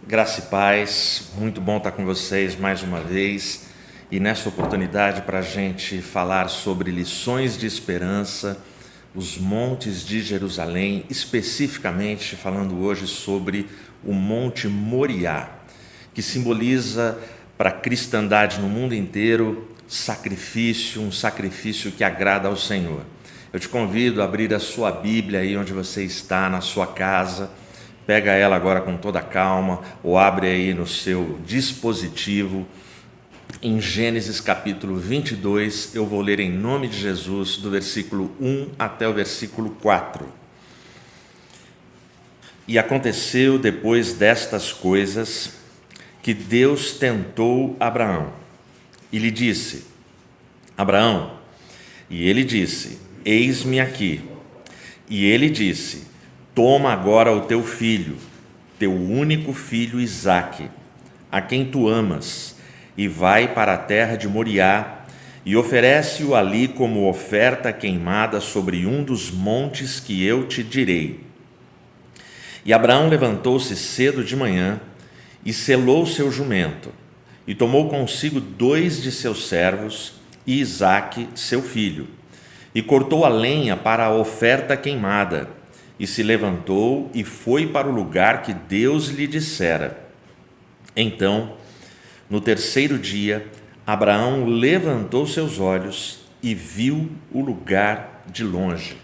Graça e paz, muito bom estar com vocês mais uma vez e nessa oportunidade para a gente falar sobre lições de esperança, os montes de Jerusalém, especificamente falando hoje sobre o Monte Moriá, que simboliza para a cristandade no mundo inteiro sacrifício, um sacrifício que agrada ao Senhor. Eu te convido a abrir a sua Bíblia aí onde você está, na sua casa. Pega ela agora com toda calma, ou abre aí no seu dispositivo, em Gênesis capítulo 22, eu vou ler em nome de Jesus, do versículo 1 até o versículo 4. E aconteceu depois destas coisas, que Deus tentou Abraão, e lhe disse: Abraão, e ele disse: eis-me aqui. E ele disse: toma agora o teu filho, teu único filho Isaque, a quem tu amas, e vai para a terra de Moriá, e oferece-o ali como oferta queimada sobre um dos montes que eu te direi. E Abraão levantou-se cedo de manhã, e selou seu jumento, e tomou consigo 2 de seus servos, e Isaque, seu filho, e cortou a lenha para a oferta queimada, e se levantou e foi para o lugar que Deus lhe dissera. Então, no terceiro dia, Abraão levantou seus olhos e viu o lugar de longe.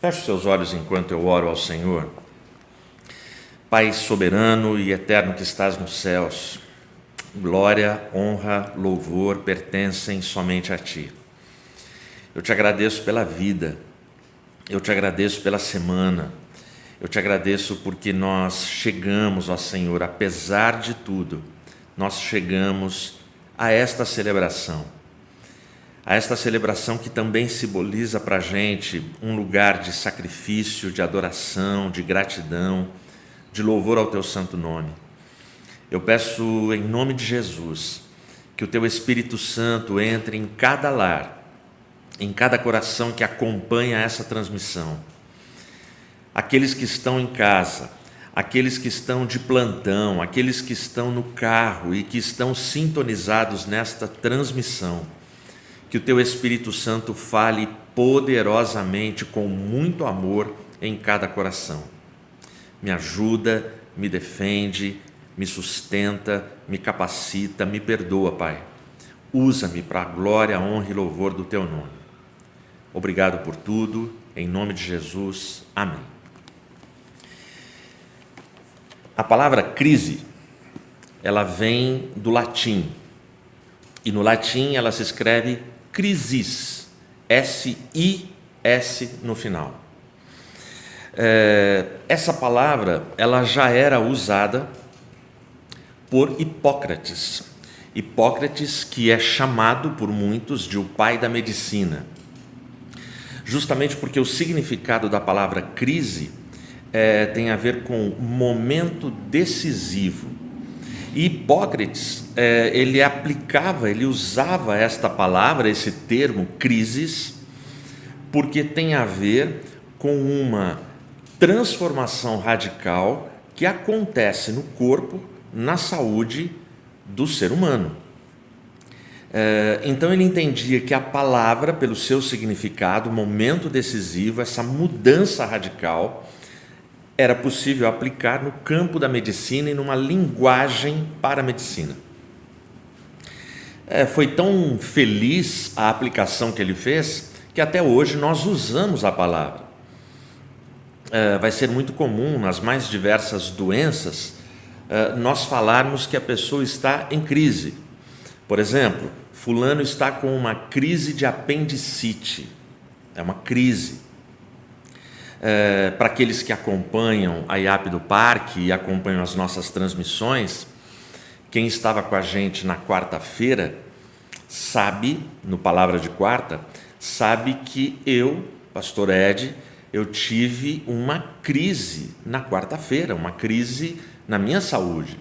Feche os seus olhos enquanto eu oro ao Senhor. Pai soberano e eterno que estás nos céus, glória, honra, louvor pertencem somente a Ti. Eu te agradeço pela vida, eu te agradeço pela semana, eu te agradeço porque nós chegamos, ó Senhor, apesar de tudo, nós chegamos a esta celebração que também simboliza para a gente um lugar de sacrifício, de adoração, de gratidão, de louvor ao Teu santo nome. Eu peço em nome de Jesus que o Teu Espírito Santo entre em cada lar, em cada coração que acompanha essa transmissão. Aqueles que estão em casa, aqueles que estão de plantão, aqueles que estão no carro e que estão sintonizados nesta transmissão, que o Teu Espírito Santo fale poderosamente, com muito amor em cada coração. Me ajuda, me defende, me sustenta, me capacita, me perdoa, Pai. Usa-me para a glória, honra e louvor do Teu nome. Obrigado por tudo, em nome de Jesus, amém. A palavra crise, ela vem do latim, e no latim ela se escreve crisis, S-I-S no final. Essa palavra, ela já era usada por Hipócrates, que é chamado por muitos de o pai da medicina, justamente porque o significado da palavra crise tem a ver com momento decisivo. E Hipócrates, ele usava esta palavra, esse termo, crises, porque tem a ver com uma transformação radical que acontece no corpo, na saúde do ser humano. Então ele entendia que a palavra, pelo seu significado, momento decisivo, essa mudança radical, era possível aplicar no campo da medicina e numa linguagem para a medicina. Foi tão feliz a aplicação que ele fez, que até hoje nós usamos a palavra. Vai ser muito comum nas mais diversas doenças nós falarmos que a pessoa está em crise. Por exemplo, fulano está com uma crise de apendicite. É uma crise. Para aqueles que acompanham a IAP do Parque e acompanham as nossas transmissões, quem estava com a gente na quarta-feira sabe, no Palavra de Quarta, sabe que eu, pastor Ed, eu tive uma crise na quarta-feira, uma crise na minha saúde.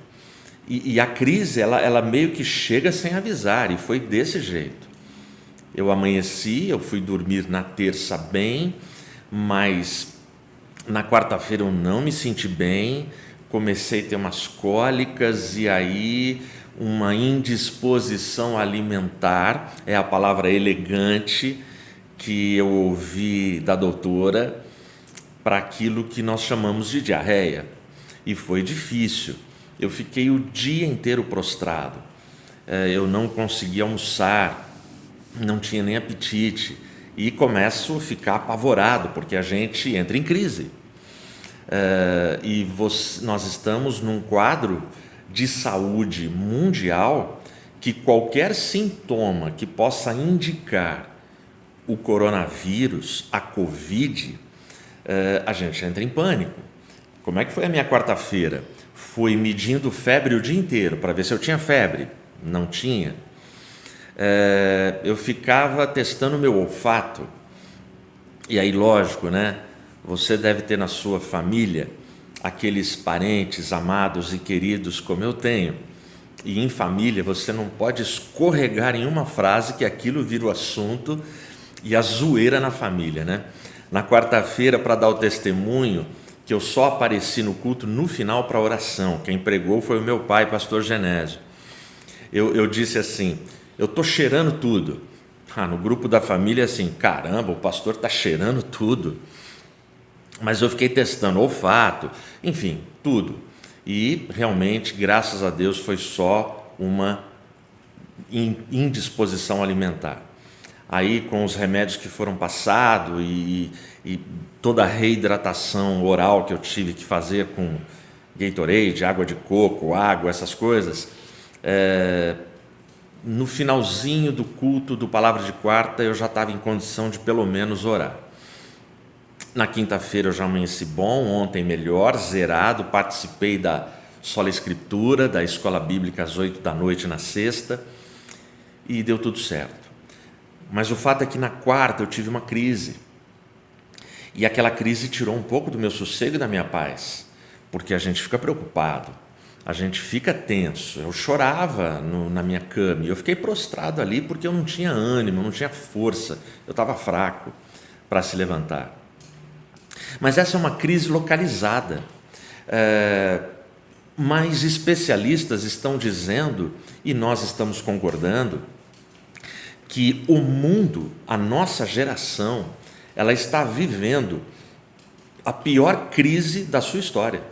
E a crise, ela meio que chega sem avisar, e foi desse jeito. Eu amanheci, eu fui dormir na terça bem, mas na quarta-feira eu não me senti bem, comecei a ter umas cólicas e aí uma indisposição alimentar, é a palavra elegante que eu ouvi da doutora, para aquilo que nós chamamos de diarreia. E foi difícil. Eu fiquei o dia inteiro prostrado. Eu não conseguia almoçar, não tinha nem apetite. E começo a ficar apavorado, porque a gente entra em crise. Nós estamos num quadro de saúde mundial que qualquer sintoma que possa indicar o coronavírus, a Covid, a gente entra em pânico. Como é que foi a minha quarta-feira? Fui medindo febre o dia inteiro para ver se eu tinha febre. Não tinha. Eu ficava testando o meu olfato. E aí, lógico, né? Você deve ter na sua família aqueles parentes amados e queridos como eu tenho. E em família você não pode escorregar em uma frase que aquilo vira o assunto e a zoeira na família, né? Na quarta-feira, para dar o testemunho, que eu só apareci no culto no final para a oração. Quem pregou foi o meu pai, pastor Genésio. Eu disse assim, eu estou cheirando tudo. No grupo da família, assim, caramba, o pastor está cheirando tudo. Mas eu fiquei testando olfato, enfim, tudo. E realmente, graças a Deus, foi só uma indisposição alimentar. Aí, com os remédios que foram passados e toda a reidratação oral que eu tive que fazer com Gatorade, água de coco, água, essas coisas, no finalzinho do culto do Palavra de Quarta, eu já estava em condição de pelo menos orar. Na quinta-feira eu já amanheci bom, ontem melhor, zerado, participei da Sola Escritura, da Escola Bíblica às 8 da noite na sexta, e deu tudo certo. Mas o fato é que na quarta eu tive uma crise, e aquela crise tirou um pouco do meu sossego e da minha paz, porque a gente fica preocupado, a gente fica tenso. Eu chorava na minha cama, e eu fiquei prostrado ali porque eu não tinha ânimo, não tinha força, eu estava fraco para se levantar. Mas essa é uma crise localizada. Mas especialistas estão dizendo, e nós estamos concordando, que o mundo, a nossa geração, ela está vivendo a pior crise da sua história.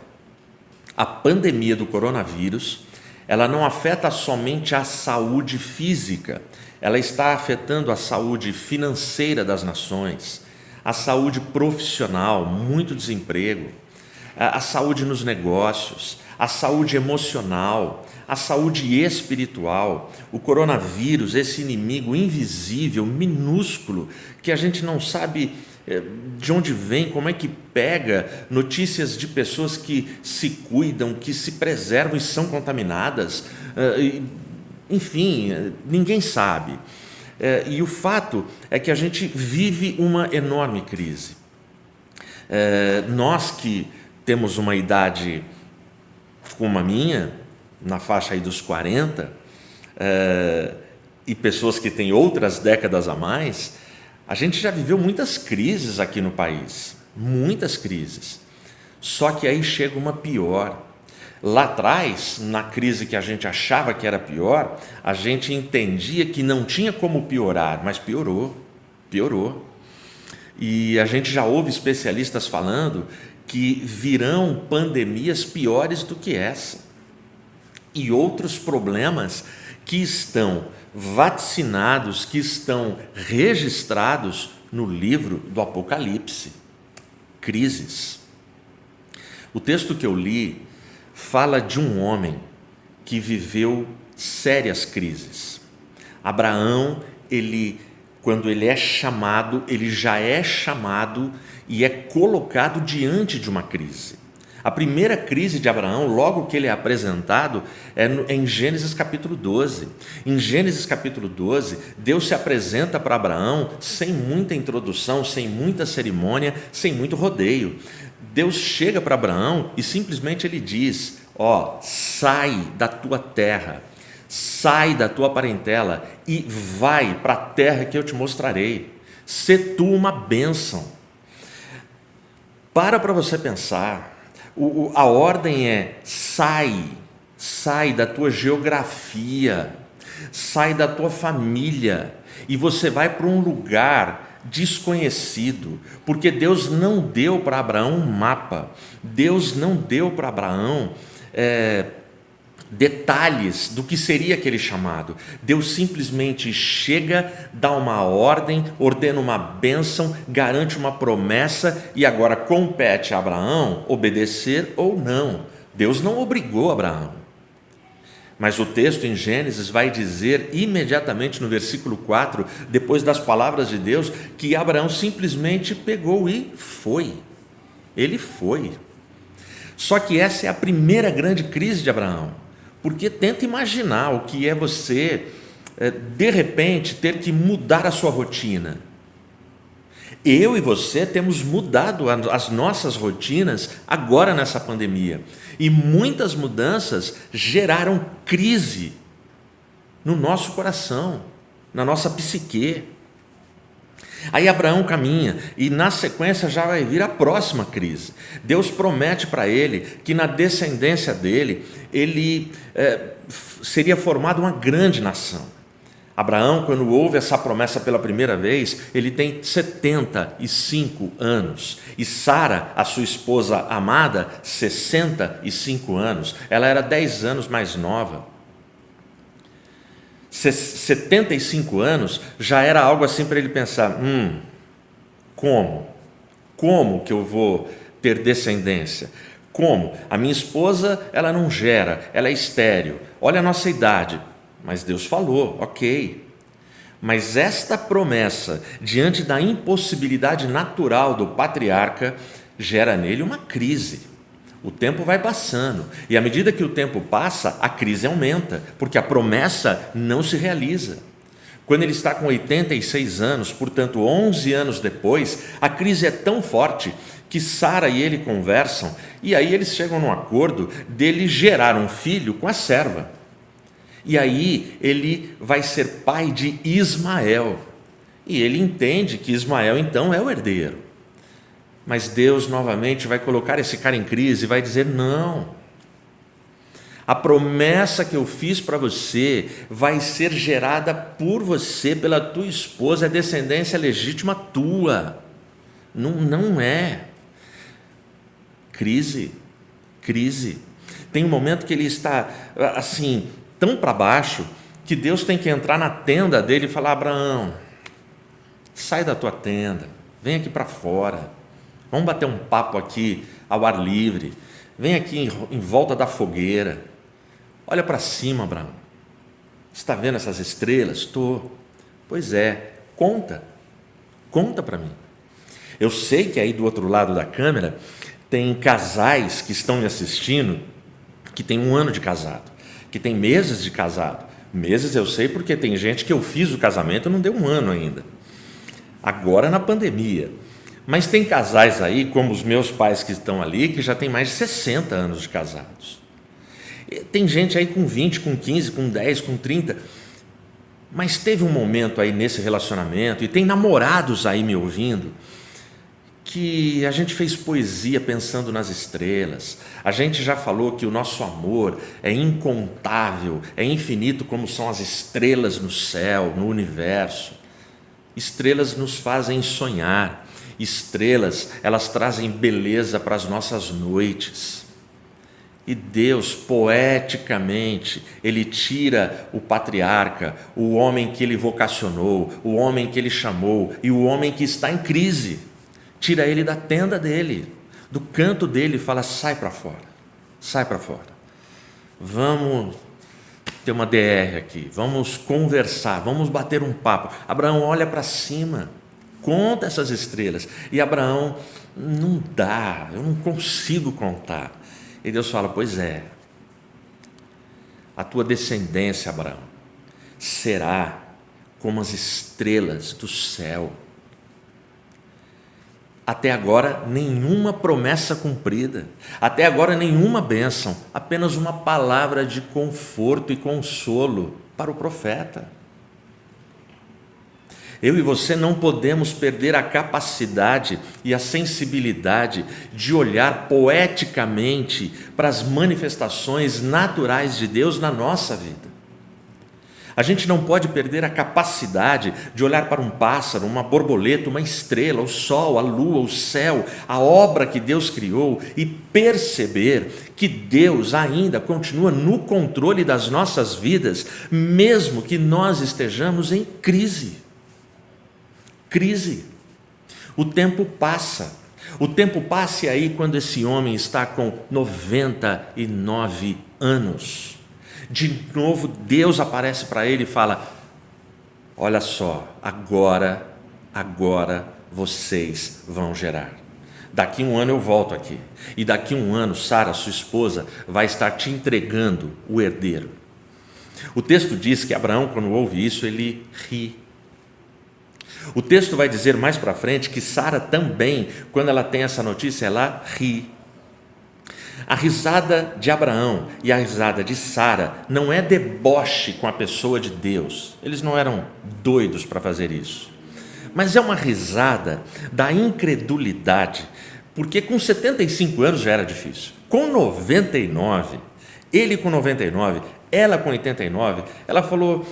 A pandemia do coronavírus, ela não afeta somente a saúde física, ela está afetando a saúde financeira das nações, a saúde profissional, muito desemprego, a saúde nos negócios, a saúde emocional, a saúde espiritual. O coronavírus, esse inimigo invisível, minúsculo, que a gente não sabe de onde vem, como é que pega, notícias de pessoas que se cuidam, que se preservam e são contaminadas, enfim, ninguém sabe. E o fato é que a gente vive uma enorme crise. Nós que temos uma idade como a minha, na faixa aí dos 40, e pessoas que têm outras décadas a mais, a gente já viveu muitas crises aqui no país, muitas crises. Só que aí chega uma pior. Lá atrás, na crise que a gente achava que era pior, a gente entendia que não tinha como piorar, mas piorou. E a gente já ouve especialistas falando que virão pandemias piores do que essa. E outros problemas que estão vaticinados, que estão registrados no livro do Apocalipse. Crises. O texto que eu li fala de um homem que viveu sérias crises. Abraão, quando ele é chamado, ele já é chamado e é colocado diante de uma crise. A primeira crise de Abraão, logo que ele é apresentado, é em Gênesis capítulo 12. Em Gênesis capítulo 12, Deus se apresenta para Abraão sem muita introdução, sem muita cerimônia, sem muito rodeio. Deus chega para Abraão e simplesmente ele diz: sai da tua terra, sai da tua parentela e vai para a terra que eu te mostrarei. Sê tu uma bênção. Para você pensar. A ordem é: sai da tua geografia, sai da tua família, e você vai para um lugar desconhecido, porque Deus não deu para Abraão um mapa, Deus não deu para Abraão detalhes do que seria aquele chamado. Deus simplesmente chega, dá uma ordem, ordena uma bênção, garante uma promessa, e agora compete a Abraão obedecer ou não. Deus não obrigou Abraão. Mas o texto em Gênesis vai dizer imediatamente no versículo 4, depois das palavras de Deus, que Abraão simplesmente pegou e foi. Ele foi. Só que essa é a primeira grande crise de Abraão, porque tenta imaginar o que é você, de repente, ter que mudar a sua rotina. Eu e você temos mudado as nossas rotinas agora nessa pandemia, e muitas mudanças geraram crise no nosso coração, na nossa psique. Aí Abraão caminha, e na sequência já vai vir a próxima crise. Deus promete para ele que na descendência dele, seria formada uma grande nação. Abraão, quando ouve essa promessa pela primeira vez, ele tem 75 anos. E Sara, a sua esposa amada, 65 anos. Ela era 10 anos mais nova. 75 anos já era algo assim para ele pensar: como que eu vou ter descendência? Como? A minha esposa, ela não gera, ela é estéril. Olha a nossa idade. Mas Deus falou, ok. Mas esta promessa, diante da impossibilidade natural do patriarca, gera nele uma crise. O tempo vai passando, e à medida que o tempo passa, a crise aumenta, porque a promessa não se realiza. Quando ele está com 86 anos, portanto 11 anos depois, a crise é tão forte que Sara e ele conversam, e aí eles chegam num acordo dele gerar um filho com a serva. E aí ele vai ser pai de Ismael, e ele entende que Ismael então é o herdeiro. Mas Deus novamente vai colocar esse cara em crise e vai dizer: não, a promessa que eu fiz para você vai ser gerada por você, pela tua esposa, é descendência legítima tua. Não é. Crise. Tem um momento que ele está assim, tão para baixo, que Deus tem que entrar na tenda dele e falar: Abraão, sai da tua tenda, vem aqui para fora. Vamos bater um papo aqui ao ar livre. Vem aqui em volta da fogueira. Olha para cima, Abraão. Você está vendo essas estrelas? Estou. Pois é, conta para mim. Eu sei que aí do outro lado da câmera tem casais que estão me assistindo, que tem 1 ano de casado, que tem meses de casado. Meses eu sei porque tem gente que eu fiz o casamento e não deu 1 ano ainda. Agora na pandemia. Mas tem casais aí, como os meus pais que estão ali, que já tem mais de 60 anos de casados. Tem gente aí com 20, com 15, com 10, com 30. Mas teve um momento aí nesse relacionamento, e tem namorados aí me ouvindo, que a gente fez poesia pensando nas estrelas. A gente já falou que o nosso amor é incontável, é infinito como são as estrelas no céu, no universo. Estrelas nos fazem sonhar. Estrelas, elas trazem beleza para as nossas noites. E Deus, poeticamente, Ele tira o patriarca, o homem que Ele vocacionou, o homem que Ele chamou, e o homem que está em crise, tira ele da tenda dele, do canto dele, e fala: sai para fora, vamos ter uma DR aqui, vamos conversar, vamos bater um papo. Abraão olha para cima, conta essas estrelas, e Abraão: não dá, eu não consigo contar. E Deus fala: pois é, a tua descendência, Abraão, será como as estrelas do céu. Até agora nenhuma promessa cumprida, até agora nenhuma bênção, apenas uma palavra de conforto e consolo para o profeta. Eu e você não podemos perder a capacidade e a sensibilidade de olhar poeticamente para as manifestações naturais de Deus na nossa vida. A gente não pode perder a capacidade de olhar para um pássaro, uma borboleta, uma estrela, o sol, a lua, o céu, a obra que Deus criou e perceber que Deus ainda continua no controle das nossas vidas, mesmo que nós estejamos em crise. O tempo passa. O tempo passa e aí quando esse homem está com 99 anos, de novo Deus aparece para ele e fala: olha só, agora vocês vão gerar. Daqui 1 ano eu volto aqui. E daqui 1 ano, Sara, sua esposa, vai estar te entregando o herdeiro. O texto diz que Abraão, quando ouve isso, ele ri. O texto vai dizer mais para frente que Sara também, quando ela tem essa notícia, ela ri. A risada de Abraão e a risada de Sara não é deboche com a pessoa de Deus. Eles não eram doidos para fazer isso. Mas é uma risada da incredulidade, porque com 75 anos já era difícil. Com 99, ele com 99, ela com 89, ela falou...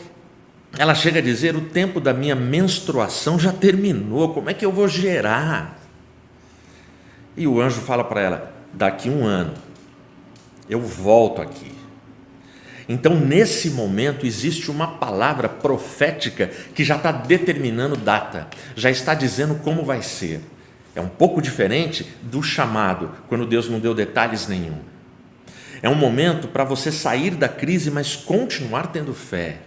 Ela chega a dizer: o tempo da minha menstruação já terminou, como é que eu vou gerar? E o anjo fala para ela: daqui 1 ano eu volto aqui. Então nesse momento existe uma palavra profética que já está determinando data, já está dizendo como vai ser. É um pouco diferente do chamado, quando Deus não deu detalhes nenhum. É um momento para você sair da crise, mas continuar tendo fé.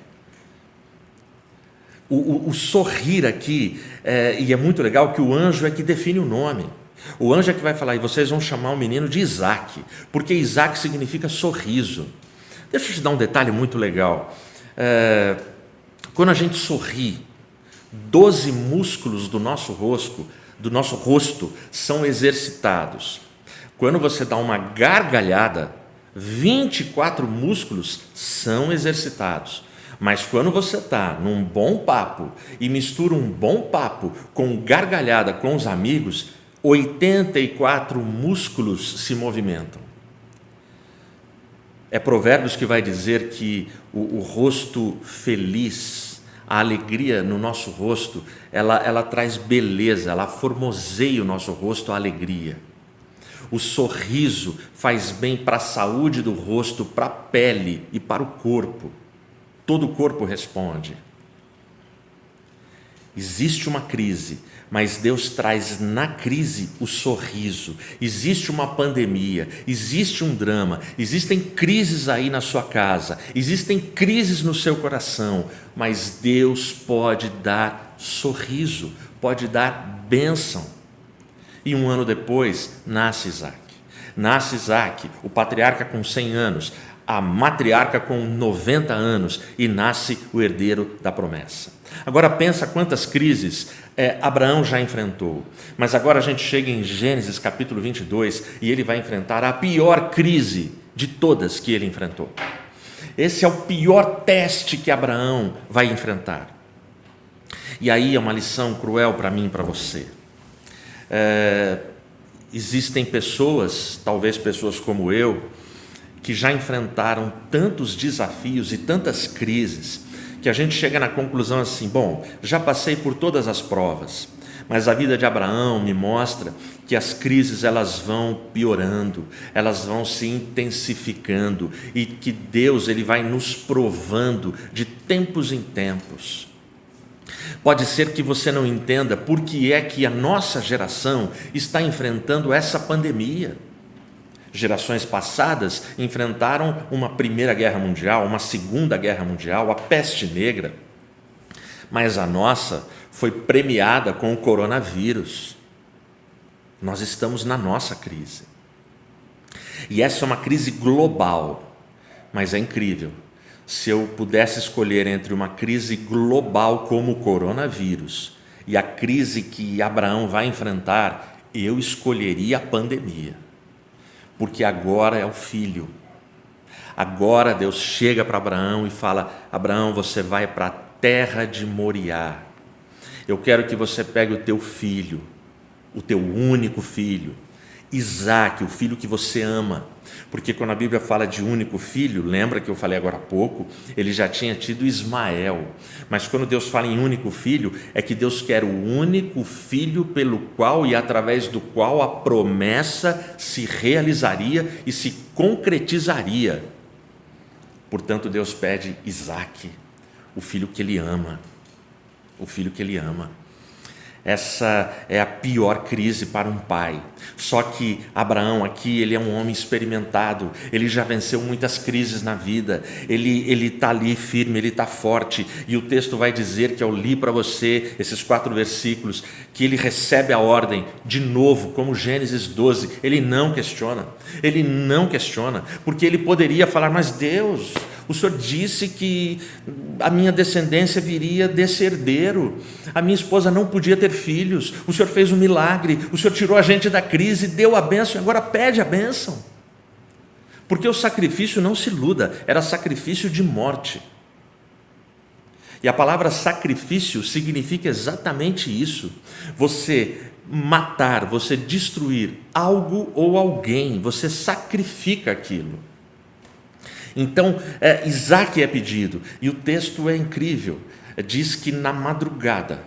O sorrir aqui, e é muito legal que o anjo é que define o nome. O anjo é que vai falar: e vocês vão chamar o menino de Isaac, porque Isaac significa sorriso. Deixa eu te dar um detalhe muito legal. Quando a gente sorri, 12 músculos do nosso rosto são exercitados. Quando você dá uma gargalhada, 24 músculos são exercitados. Mas quando você está num bom papo e mistura um bom papo com gargalhada com os amigos, 84 músculos se movimentam. É Provérbios que vai dizer que o rosto feliz, a alegria no nosso rosto, ela traz beleza, ela formoseia o nosso rosto, a alegria. O sorriso faz bem para a saúde do rosto, para a pele e para o corpo. Todo o corpo responde. Existe uma crise, mas Deus traz na crise o sorriso. Existe uma pandemia, existe um drama, existem crises aí na sua casa, existem crises no seu coração, mas Deus pode dar sorriso, pode dar bênção. E 1 ano depois, nasce Isaac. Nasce Isaac, o patriarca com 100 anos, a matriarca com 90 anos, e nasce o herdeiro da promessa. Agora pensa quantas crises Abraão já enfrentou, mas agora a gente chega em Gênesis capítulo 22 e ele vai enfrentar a pior crise de todas que ele enfrentou. Esse é o pior teste que Abraão vai enfrentar. E aí é uma lição cruel para mim e para você. Existem pessoas, talvez pessoas como eu, que já enfrentaram tantos desafios e tantas crises, que a gente chega na conclusão assim: bom, já passei por todas as provas, mas a vida de Abraão me mostra que as crises elas vão piorando, elas vão se intensificando, e que Deus ele vai nos provando de tempos em tempos. Pode ser que você não entenda por que é que a nossa geração está enfrentando essa pandemia. Gerações passadas enfrentaram uma Primeira Guerra Mundial, uma Segunda Guerra Mundial, a peste negra, mas a nossa foi premiada com o coronavírus. Nós estamos na nossa crise, e essa é uma crise global, mas é incrível. Se eu pudesse escolher entre uma crise global como o coronavírus e a crise que Abraão vai enfrentar, eu escolheria a pandemia. Porque agora é o filho. Agora Deus chega para Abraão e fala: Abraão, você vai para a terra de Moriá. Eu quero que você pegue o teu filho, o teu único filho, Isaque, o filho que você ama, porque quando a Bíblia fala de único filho, lembra que eu falei agora há pouco, ele já tinha tido Ismael, mas quando Deus fala em único filho, é que Deus quer o único filho pelo qual e através do qual a promessa se realizaria e se concretizaria. Portanto, Deus pede Isaque, o filho que ele ama, o filho que ele ama. Essa é a pior crise para um pai. Só que Abraão aqui, ele é um homem experimentado, ele já venceu muitas crises na vida, ele está ali firme, ele está forte, e o texto vai dizer que eu li para você, esses 4 versículos, que ele recebe a ordem, de novo, como Gênesis 12, ele não questiona, porque ele poderia falar, mas Deus, o Senhor disse que a minha descendência viria desse herdeiro, a minha esposa não podia ter filhos, o Senhor fez um milagre, o Senhor tirou a gente da crise, deu a bênção, e agora pede a bênção, porque o sacrifício, não se iluda, era sacrifício de morte, e a palavra sacrifício significa exatamente isso, você matar, você destruir algo ou alguém, você sacrifica aquilo. Então, Isaque é pedido, e o texto é incrível, diz que na madrugada,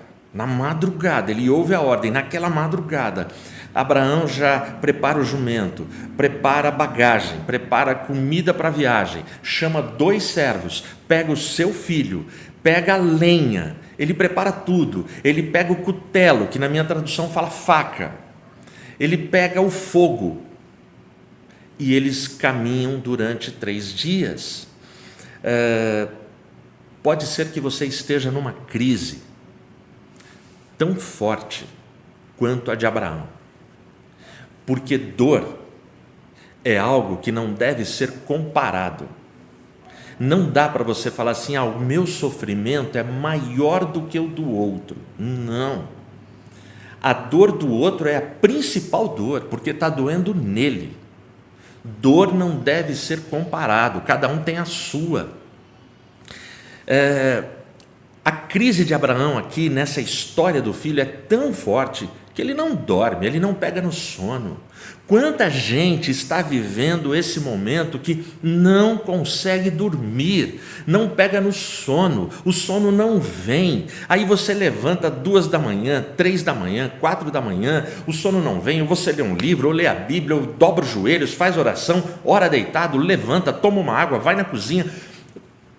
ele ouve a ordem, naquela madrugada, Abraão já prepara o jumento, prepara a bagagem, prepara a comida para a viagem, chama 2 servos, pega o seu filho, pega a lenha, ele prepara tudo, ele pega o cutelo, que na minha tradução fala faca, ele pega o fogo, e eles caminham durante 3 dias. Pode ser que você esteja numa crise tão forte quanto a de Abraão, porque dor é algo que não deve ser comparado. Não dá para você falar assim, o meu sofrimento é maior do que o do outro. Não. A dor do outro é a principal dor, porque está doendo nele. Dor não deve ser comparado, cada um tem a sua. A crise de Abraão aqui, nessa história do filho, é tão forte que ele não dorme, ele não pega no sono. Quanta gente está vivendo esse momento que não consegue dormir, não pega no sono, o sono não vem, aí você levanta 2 da manhã, 3 da manhã, 4 da manhã, o sono não vem, ou você lê um livro, ou lê a Bíblia, ou dobra os joelhos, faz oração, ora deitado, levanta, toma uma água, vai na cozinha,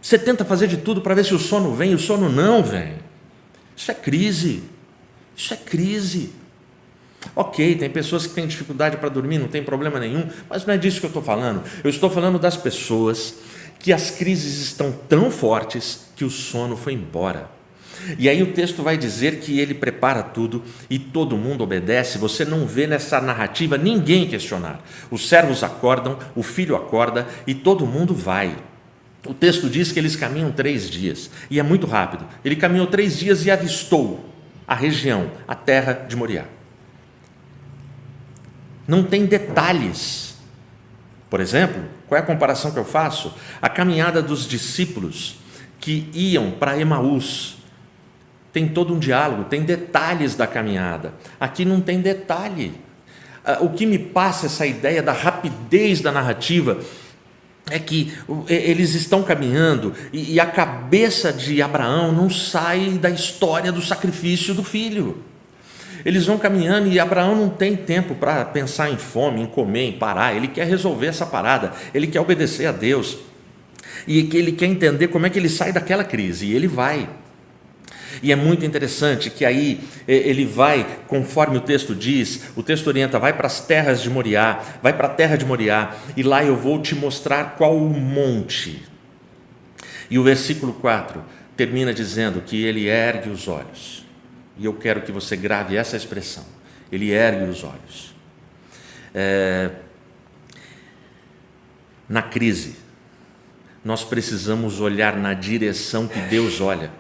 você tenta fazer de tudo para ver se o sono vem, e o sono não vem. Isso é crise. Ok, tem pessoas que têm dificuldade para dormir, não tem problema nenhum, mas não é disso que eu estou falando. Eu estou falando das pessoas que as crises estão tão fortes que o sono foi embora. E aí o texto vai dizer que ele prepara tudo e todo mundo obedece. Você não vê nessa narrativa ninguém questionar. Os servos acordam, o filho acorda e todo mundo vai. O texto diz que eles caminham 3 dias, e é muito rápido. Ele caminhou 3 dias e avistou a região, a terra de Moriá. Não tem detalhes. Por exemplo, qual é a comparação que eu faço? A caminhada dos discípulos que iam para Emaús. Tem todo um diálogo, tem detalhes da caminhada. Aqui não tem detalhe. O que me passa essa ideia da rapidez da narrativa é que eles estão caminhando e a cabeça de Abraão não sai da história do sacrifício do filho. Eles vão caminhando e Abraão não tem tempo para pensar em fome, em comer, em parar. Ele quer resolver essa parada, ele quer obedecer a Deus. E ele quer entender como é que ele sai daquela crise, e ele vai. E é muito interessante que aí ele vai, conforme o texto diz, o texto orienta, vai para as terras de Moriá, vai para a terra de Moriá, e lá eu vou te mostrar qual o monte. E o versículo 4 termina dizendo que ele ergue os olhos. E eu quero que você grave essa expressão, ele ergue os olhos. Na crise, nós precisamos olhar na direção que Deus olha.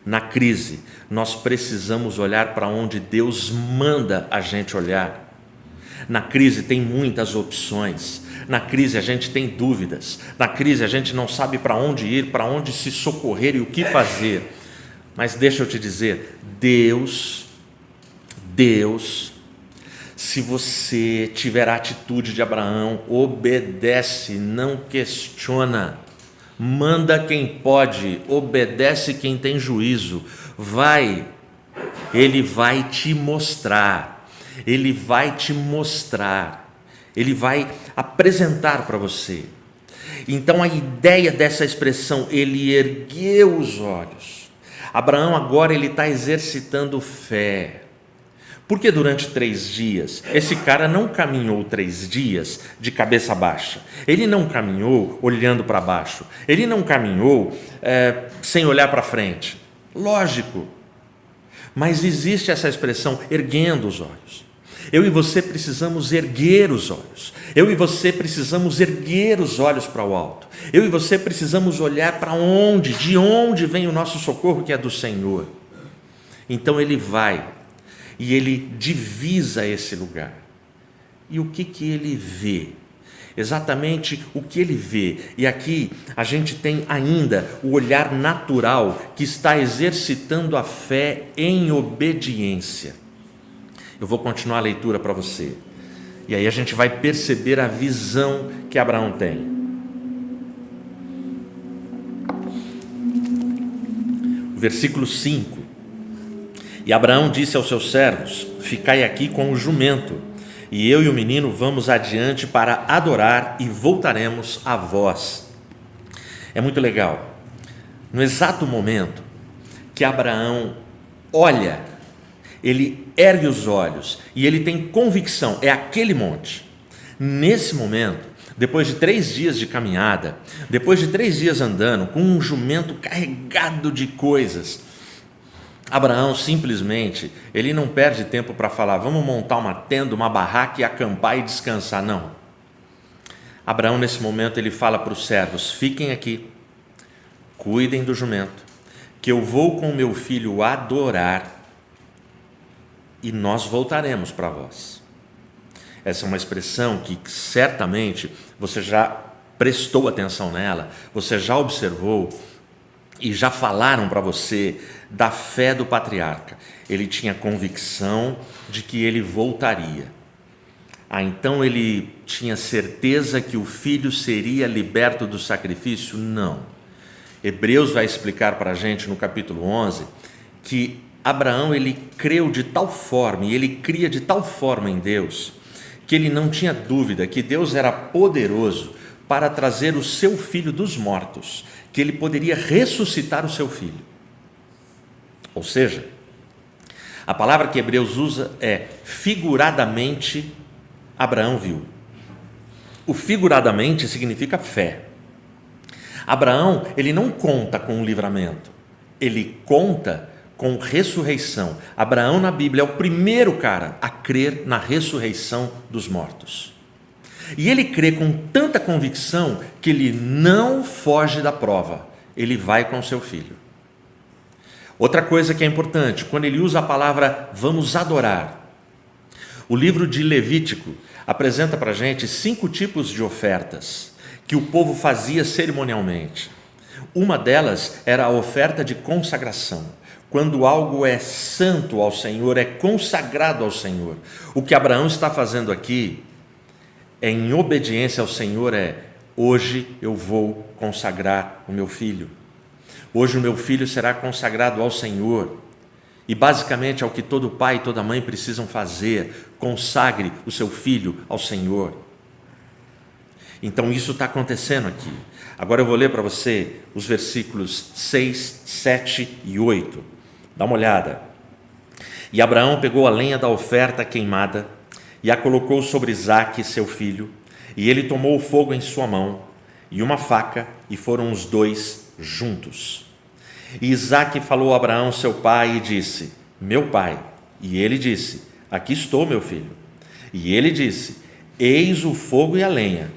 Na crise, nós precisamos olhar para onde Deus manda a gente olhar. Na crise tem muitas opções, na crise a gente tem dúvidas, na crise a gente não sabe para onde ir, para onde se socorrer e o que fazer. Mas deixa eu te dizer, Deus, se você tiver a atitude de Abraão, obedece, não questiona, manda quem pode, obedece quem tem juízo, Ele vai te mostrar, Ele vai apresentar para você. Então a ideia dessa expressão, ele ergueu os olhos, Abraão agora ele está exercitando fé. Porque durante 3 dias, esse cara não caminhou 3 dias de cabeça baixa, ele não caminhou olhando para baixo, ele não caminhou sem olhar para frente, lógico, mas existe essa expressão, erguendo os olhos. Eu e você precisamos erguer os olhos, eu e você precisamos erguer os olhos para o alto, eu e você precisamos olhar para onde, de onde vem o nosso socorro, que é do Senhor. Então ele vai, e ele divisa esse lugar. E o que ele vê? Exatamente o que ele vê. E aqui a gente tem ainda o olhar natural que está exercitando a fé em obediência. Eu vou continuar a leitura para você. E aí a gente vai perceber a visão que Abraão tem. Versículo 5. E Abraão disse aos seus servos: ficai aqui com o jumento, e eu e o menino vamos adiante para adorar e voltaremos a vós. É muito legal. No exato momento que Abraão olha, ele ergue os olhos e ele tem convicção, é aquele monte. Nesse momento, depois de 3 dias de caminhada, depois de 3 dias andando com um jumento carregado de coisas, Abraão simplesmente, ele não perde tempo para falar, vamos montar uma tenda, uma barraca e acampar e descansar, não. Abraão nesse momento ele fala para os servos, fiquem aqui, cuidem do jumento, que eu vou com meu filho adorar e nós voltaremos para vós. Essa é uma expressão que certamente você já prestou atenção nela, você já observou e já falaram para você da fé do patriarca. Ele tinha convicção de que ele voltaria. Então ele tinha certeza que o filho seria liberto do sacrifício? Não. Hebreus vai explicar para a gente no capítulo 11 que Abraão ele creu de tal forma e ele cria de tal forma em Deus que ele não tinha dúvida que Deus era poderoso para trazer o seu filho dos mortos, que ele poderia ressuscitar o seu filho. Ou seja, a palavra que Hebreus usa é figuradamente Abraão viu. O figuradamente significa fé. Abraão, ele não conta com o livramento, ele conta com ressurreição. Abraão na Bíblia é o primeiro cara a crer na ressurreição dos mortos. E ele crê com tanta convicção que ele não foge da prova, ele vai com seu filho. Outra coisa que é importante, quando ele usa a palavra vamos adorar, o livro de Levítico apresenta para a gente 5 tipos de ofertas que o povo fazia cerimonialmente. Uma delas era a oferta de consagração. Quando algo é santo ao Senhor, é consagrado ao Senhor. O que Abraão está fazendo aqui é em obediência ao Senhor, hoje eu vou consagrar o meu filho. Hoje o meu filho será consagrado ao Senhor. E basicamente é o que todo pai e toda mãe precisam fazer, consagre o seu filho ao Senhor. Então isso está acontecendo aqui. Agora eu vou ler para você os versículos 6, 7 e 8. Dá uma olhada. E Abraão pegou a lenha da oferta queimada e a colocou sobre Isaque, seu filho, e ele tomou o fogo em sua mão e uma faca, e foram os 2 juntos. E Isaque falou a Abraão, seu pai, e disse: meu pai. E ele disse: aqui estou, meu filho. E ele disse: eis o fogo e a lenha,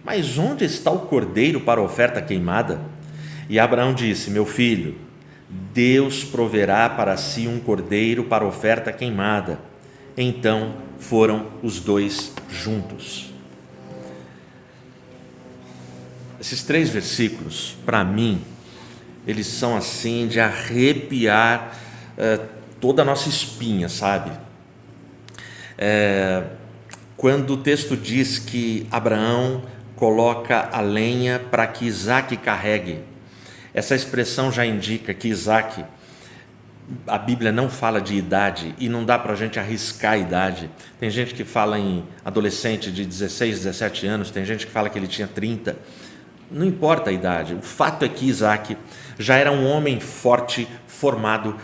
mas onde está o cordeiro para a oferta queimada? E Abraão disse: meu filho, Deus proverá para si um cordeiro para a oferta queimada. Então foram os 2 juntos. Esses 3 versículos, para mim, eles são assim de arrepiar toda a nossa espinha, sabe? Quando o texto diz que Abraão coloca a lenha para que Isaque carregue, essa expressão já indica que Isaque, a Bíblia não fala de idade e não dá para a gente arriscar a idade. Tem gente que fala em adolescente de 16, 17 anos, tem gente que fala que ele tinha 30. Não importa a idade, o fato é que Isaque já era um homem forte, formado,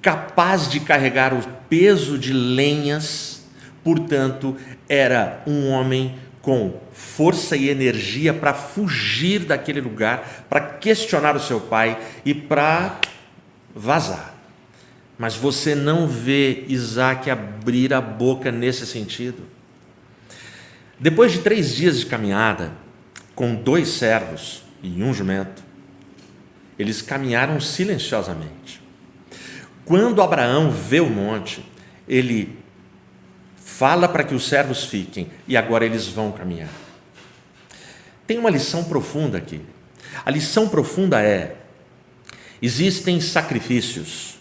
capaz de carregar o peso de lenhas, portanto, era um homem com força e energia para fugir daquele lugar, para questionar o seu pai e para vazar. Mas você não vê Isaque abrir a boca nesse sentido. Depois de 3 dias de caminhada, com 2 servos e 1 jumento, eles caminharam silenciosamente. Quando Abraão vê o monte, ele fala para que os servos fiquem, e agora eles vão caminhar. Tem uma lição profunda aqui. A lição profunda é: existem sacrifícios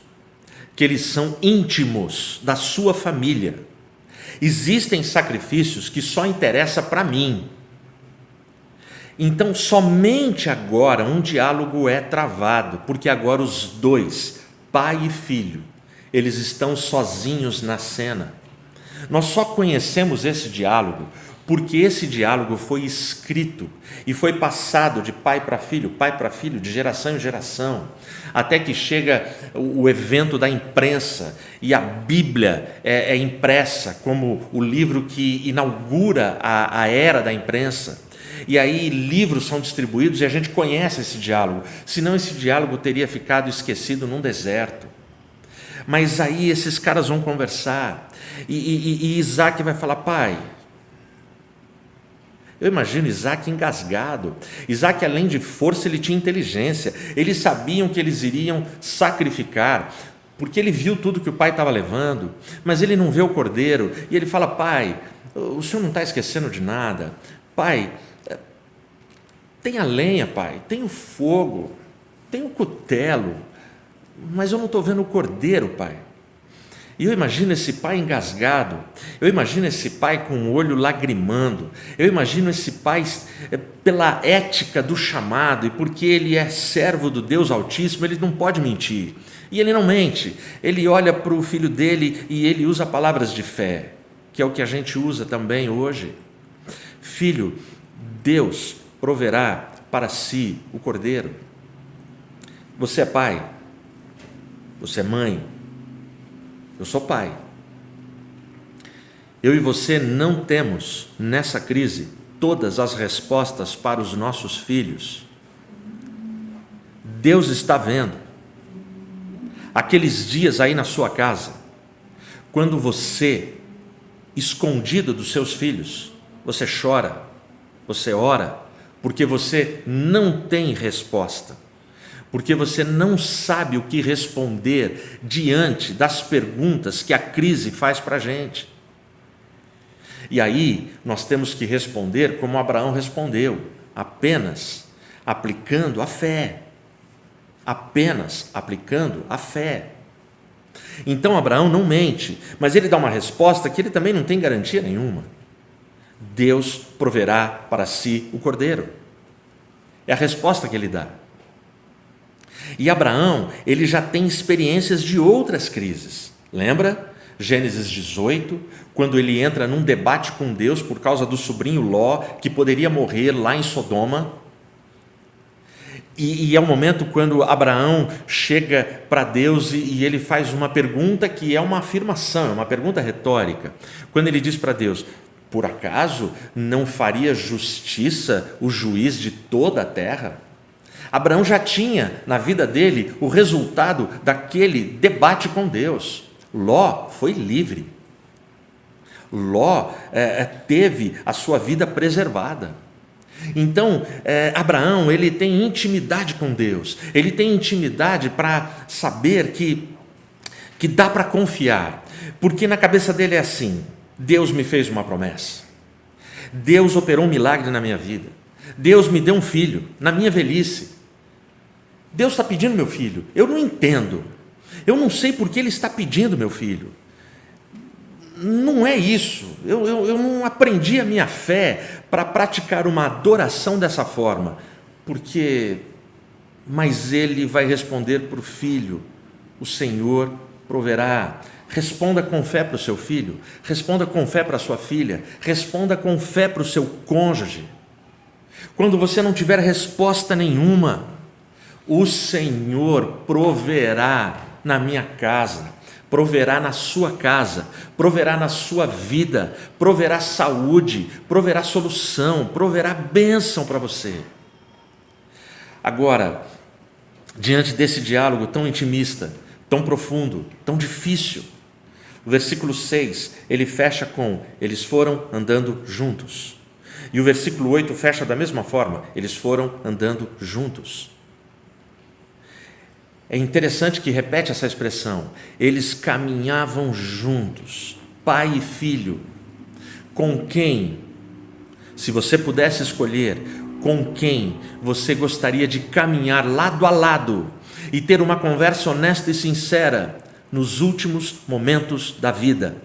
que eles são íntimos da sua família. Existem sacrifícios que só interessam para mim. Então, somente agora um diálogo é travado, porque agora os 2, pai e filho, eles estão sozinhos na cena. Nós só conhecemos esse diálogo porque esse diálogo foi escrito e foi passado de pai para filho, de geração em geração, até que chega o evento da imprensa e a Bíblia é impressa como o livro que inaugura a era da imprensa. E aí livros são distribuídos e a gente conhece esse diálogo, senão esse diálogo teria ficado esquecido num deserto. Mas aí esses caras vão conversar e Isaque vai falar: pai. Eu imagino Isaque engasgado. Isaque, além de força, ele tinha inteligência. Eles sabiam que eles iriam sacrificar, porque ele viu tudo que o pai estava levando, mas ele não vê o cordeiro. E ele fala: pai, o senhor não está esquecendo de nada. Pai, tem a lenha, pai, tem o fogo, tem o cutelo, mas eu não estou vendo o cordeiro, pai. E eu imagino esse pai engasgado, eu imagino esse pai com o olho lagrimando, eu imagino esse pai, pela ética do chamado, e porque ele é servo do Deus Altíssimo, ele não pode mentir. E ele não mente, ele olha para o filho dele e ele usa palavras de fé, que é o que a gente usa também hoje. Filho, Deus proverá para si o cordeiro. Você é pai, você é mãe, eu sou pai. Eu e você não temos, nessa crise, todas as respostas para os nossos filhos. Deus está vendo. Aqueles dias aí na sua casa, quando você, escondido dos seus filhos, você chora, você ora, porque você não tem resposta. Porque você não sabe o que responder diante das perguntas que a crise faz para a gente. E aí nós temos que responder como Abraão respondeu, apenas aplicando a fé. Apenas aplicando a fé. Então Abraão não mente, mas ele dá uma resposta que ele também não tem garantia nenhuma. Deus proverá para si o cordeiro. É a resposta que ele dá. E Abraão, ele já tem experiências de outras crises. Lembra? Gênesis 18, quando ele entra num debate com Deus por causa do sobrinho Ló, que poderia morrer lá em Sodoma. E é o momento quando Abraão chega para Deus e ele faz uma pergunta que é uma afirmação, é uma pergunta retórica. Quando ele diz para Deus: por acaso não faria justiça o juiz de toda a terra? Abraão já tinha na vida dele o resultado daquele debate com Deus. Ló foi livre. Ló teve a sua vida preservada. Então, Abraão, ele tem intimidade com Deus. Ele tem intimidade para saber que dá para confiar. Porque na cabeça dele é assim: Deus me fez uma promessa. Deus operou um milagre na minha vida. Deus me deu um filho na minha velhice. Deus está pedindo meu filho. Eu não entendo. Eu não sei por que Ele está pedindo meu filho. Não é isso. Eu não aprendi a minha fé para praticar uma adoração dessa forma. Mas Ele vai responder para o filho. O Senhor proverá. Responda com fé para o seu filho. Responda com fé para a sua filha. Responda com fé para o seu cônjuge. Quando você não tiver resposta nenhuma, o Senhor proverá na minha casa, proverá na sua casa, proverá na sua vida, proverá saúde, proverá solução, proverá bênção para você. Agora, diante desse diálogo tão intimista, tão profundo, tão difícil, o versículo 6, ele fecha com: eles foram andando juntos. E o versículo 8 fecha da mesma forma: eles foram andando juntos. É interessante que repete essa expressão: eles caminhavam juntos, pai e filho. Com quem, se você pudesse escolher, com quem você gostaria de caminhar lado a lado e ter uma conversa honesta e sincera nos últimos momentos da vida?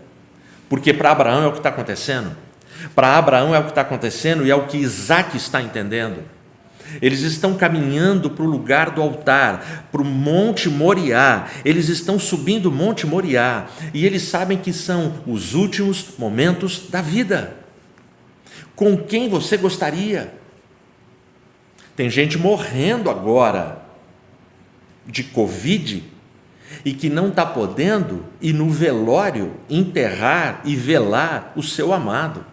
Porque para Abraão é o que está acontecendo. Para Abraão é o que está acontecendo e é o que Isaque está entendendo. Eles estão caminhando para o lugar do altar, para o Monte Moriá. Eles estão subindo o Monte Moriá e eles sabem que são os últimos momentos da vida. Com quem você gostaria? Tem gente morrendo agora de Covid e que não está podendo ir no velório enterrar e velar o seu amado.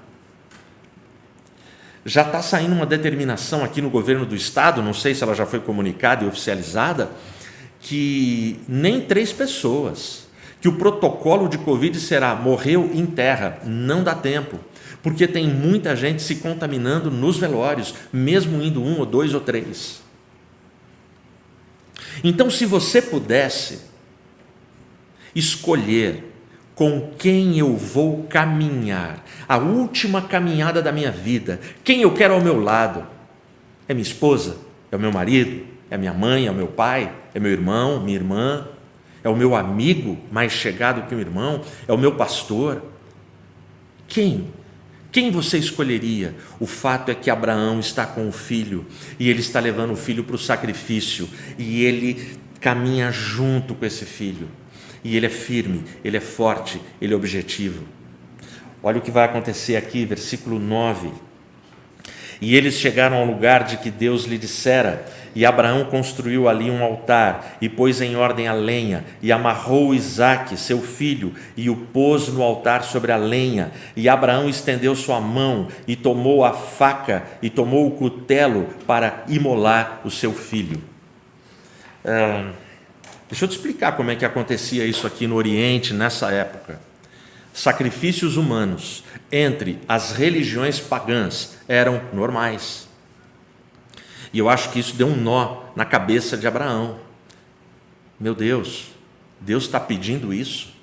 Já está saindo uma determinação aqui no governo do estado, não sei se ela já foi comunicada e oficializada, que nem 3 pessoas, que o protocolo de Covid será: morreu, enterra, não dá tempo, porque tem muita gente se contaminando nos velórios, mesmo indo 1 ou 2 ou 3. Então, se você pudesse escolher com quem eu vou caminhar, a última caminhada da minha vida, quem eu quero ao meu lado, é minha esposa, é o meu marido, é minha mãe, é o meu pai, é meu irmão, minha irmã, é o meu amigo mais chegado que um irmão, é o meu pastor. Quem você escolheria? O fato é que Abraão está com o filho e ele está levando o filho para o sacrifício e ele caminha junto com esse filho. E ele é firme, ele é forte, ele é objetivo. Olha o que vai acontecer aqui, versículo 9. E eles chegaram ao lugar de que Deus lhe dissera, e Abraão construiu ali um altar, e pôs em ordem a lenha, e amarrou Isaque, seu filho, e o pôs no altar sobre a lenha. E Abraão estendeu sua mão, e tomou a faca, e tomou o cutelo para imolar o seu filho. Deixa eu te explicar como é que acontecia isso aqui no Oriente nessa época. Sacrifícios humanos entre as religiões pagãs eram normais. E eu acho que isso deu um nó na cabeça de Abraão. Meu Deus está pedindo isso?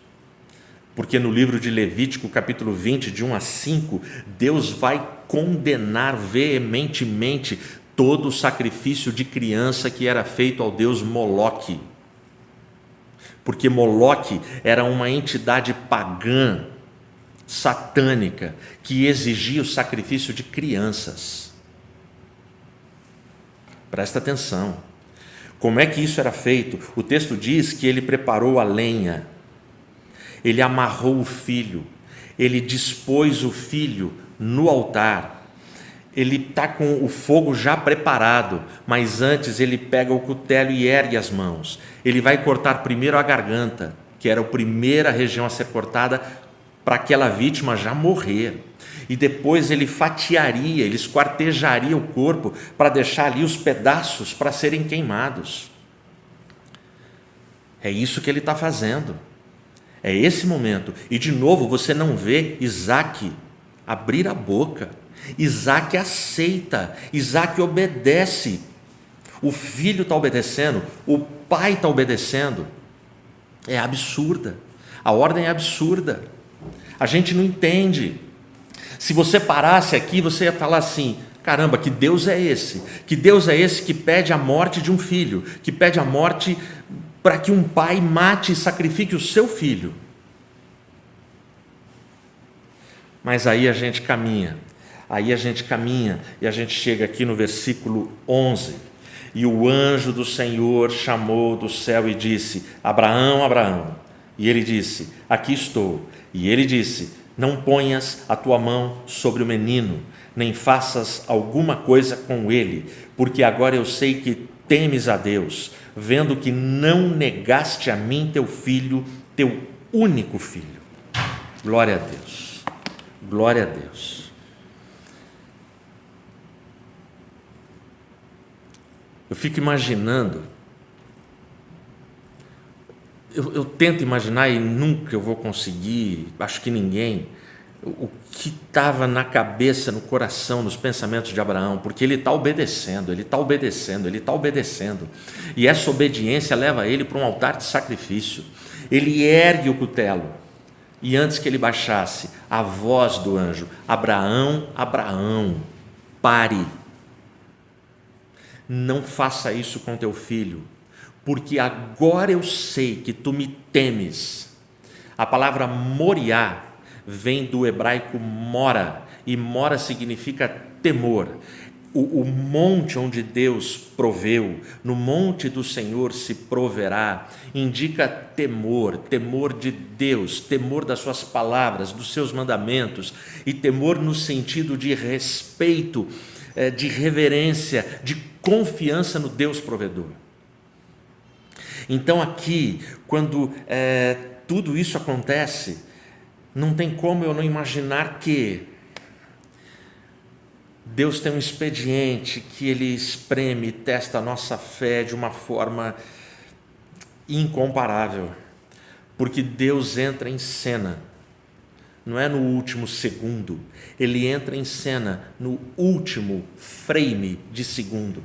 Porque no livro de Levítico, capítulo 20, de 1 a 5, Deus vai condenar veementemente todo o sacrifício de criança que era feito ao deus Moloque. Porque Moloque era uma entidade pagã, satânica, que exigia o sacrifício de crianças. Presta atenção. Como é que isso era feito? O texto diz que ele preparou a lenha, ele amarrou o filho, ele dispôs o filho no altar. Ele está com o fogo já preparado, mas antes ele pega o cutelo e ergue as mãos. Ele vai cortar primeiro a garganta, que era a primeira região a ser cortada para aquela vítima já morrer. E depois ele fatiaria, ele esquartejaria o corpo para deixar ali os pedaços para serem queimados. É isso que ele está fazendo. É esse momento. E de novo, você não vê Isaque abrir a boca. Isaque aceita, Isaque obedece. O filho está obedecendo, o pai está obedecendo. É absurda, a ordem é absurda. A gente não entende. Se você parasse aqui, você ia falar assim: Caramba, que Deus é esse? Que Deus é esse que pede a morte de um filho, que pede a morte para que um pai mate e sacrifique o seu filho? Mas aí a gente caminha e a gente chega aqui no versículo 11. E o anjo do Senhor chamou do céu e disse: Abraão, Abraão. E ele disse: aqui estou. E ele disse: não ponhas a tua mão sobre o menino, nem faças alguma coisa com ele, porque agora eu sei que temes a Deus, vendo que não negaste a mim teu filho, teu único filho. Glória a Deus, glória a Deus. Eu fico imaginando, eu tento imaginar e nunca eu vou conseguir, acho que ninguém, o que estava na cabeça, no coração, nos pensamentos de Abraão, porque ele está obedecendo, e essa obediência leva ele para um altar de sacrifício. Ele ergue o cutelo, e antes que ele baixasse, a voz do anjo: Abraão, Abraão, pare, não faça isso com teu filho, porque agora eu sei que tu me temes. A palavra Moriá vem do hebraico mora, e mora significa temor. O monte onde Deus proveu, no monte do Senhor se proverá, indica temor, temor de Deus, temor das suas palavras, dos seus mandamentos, e temor no sentido de respeito, de reverência, de confiança no Deus provedor. Então aqui, quando tudo isso acontece, não tem como eu não imaginar que Deus tem um expediente que Ele espreme e testa a nossa fé de uma forma incomparável, porque Deus entra em cena, não é no último segundo, Ele entra em cena no último frame de segundo.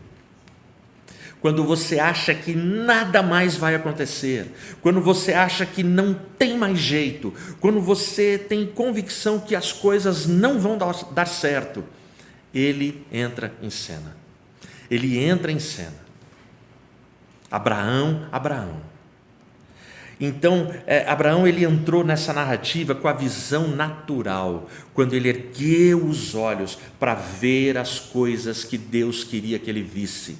Quando você acha que nada mais vai acontecer, quando você acha que não tem mais jeito, quando você tem convicção que as coisas não vão dar certo, Ele entra em cena. Ele entra em cena. Abraão, Abraão. Então, Abraão, ele entrou nessa narrativa com a visão natural, quando ele ergueu os olhos para ver as coisas que Deus queria que ele visse.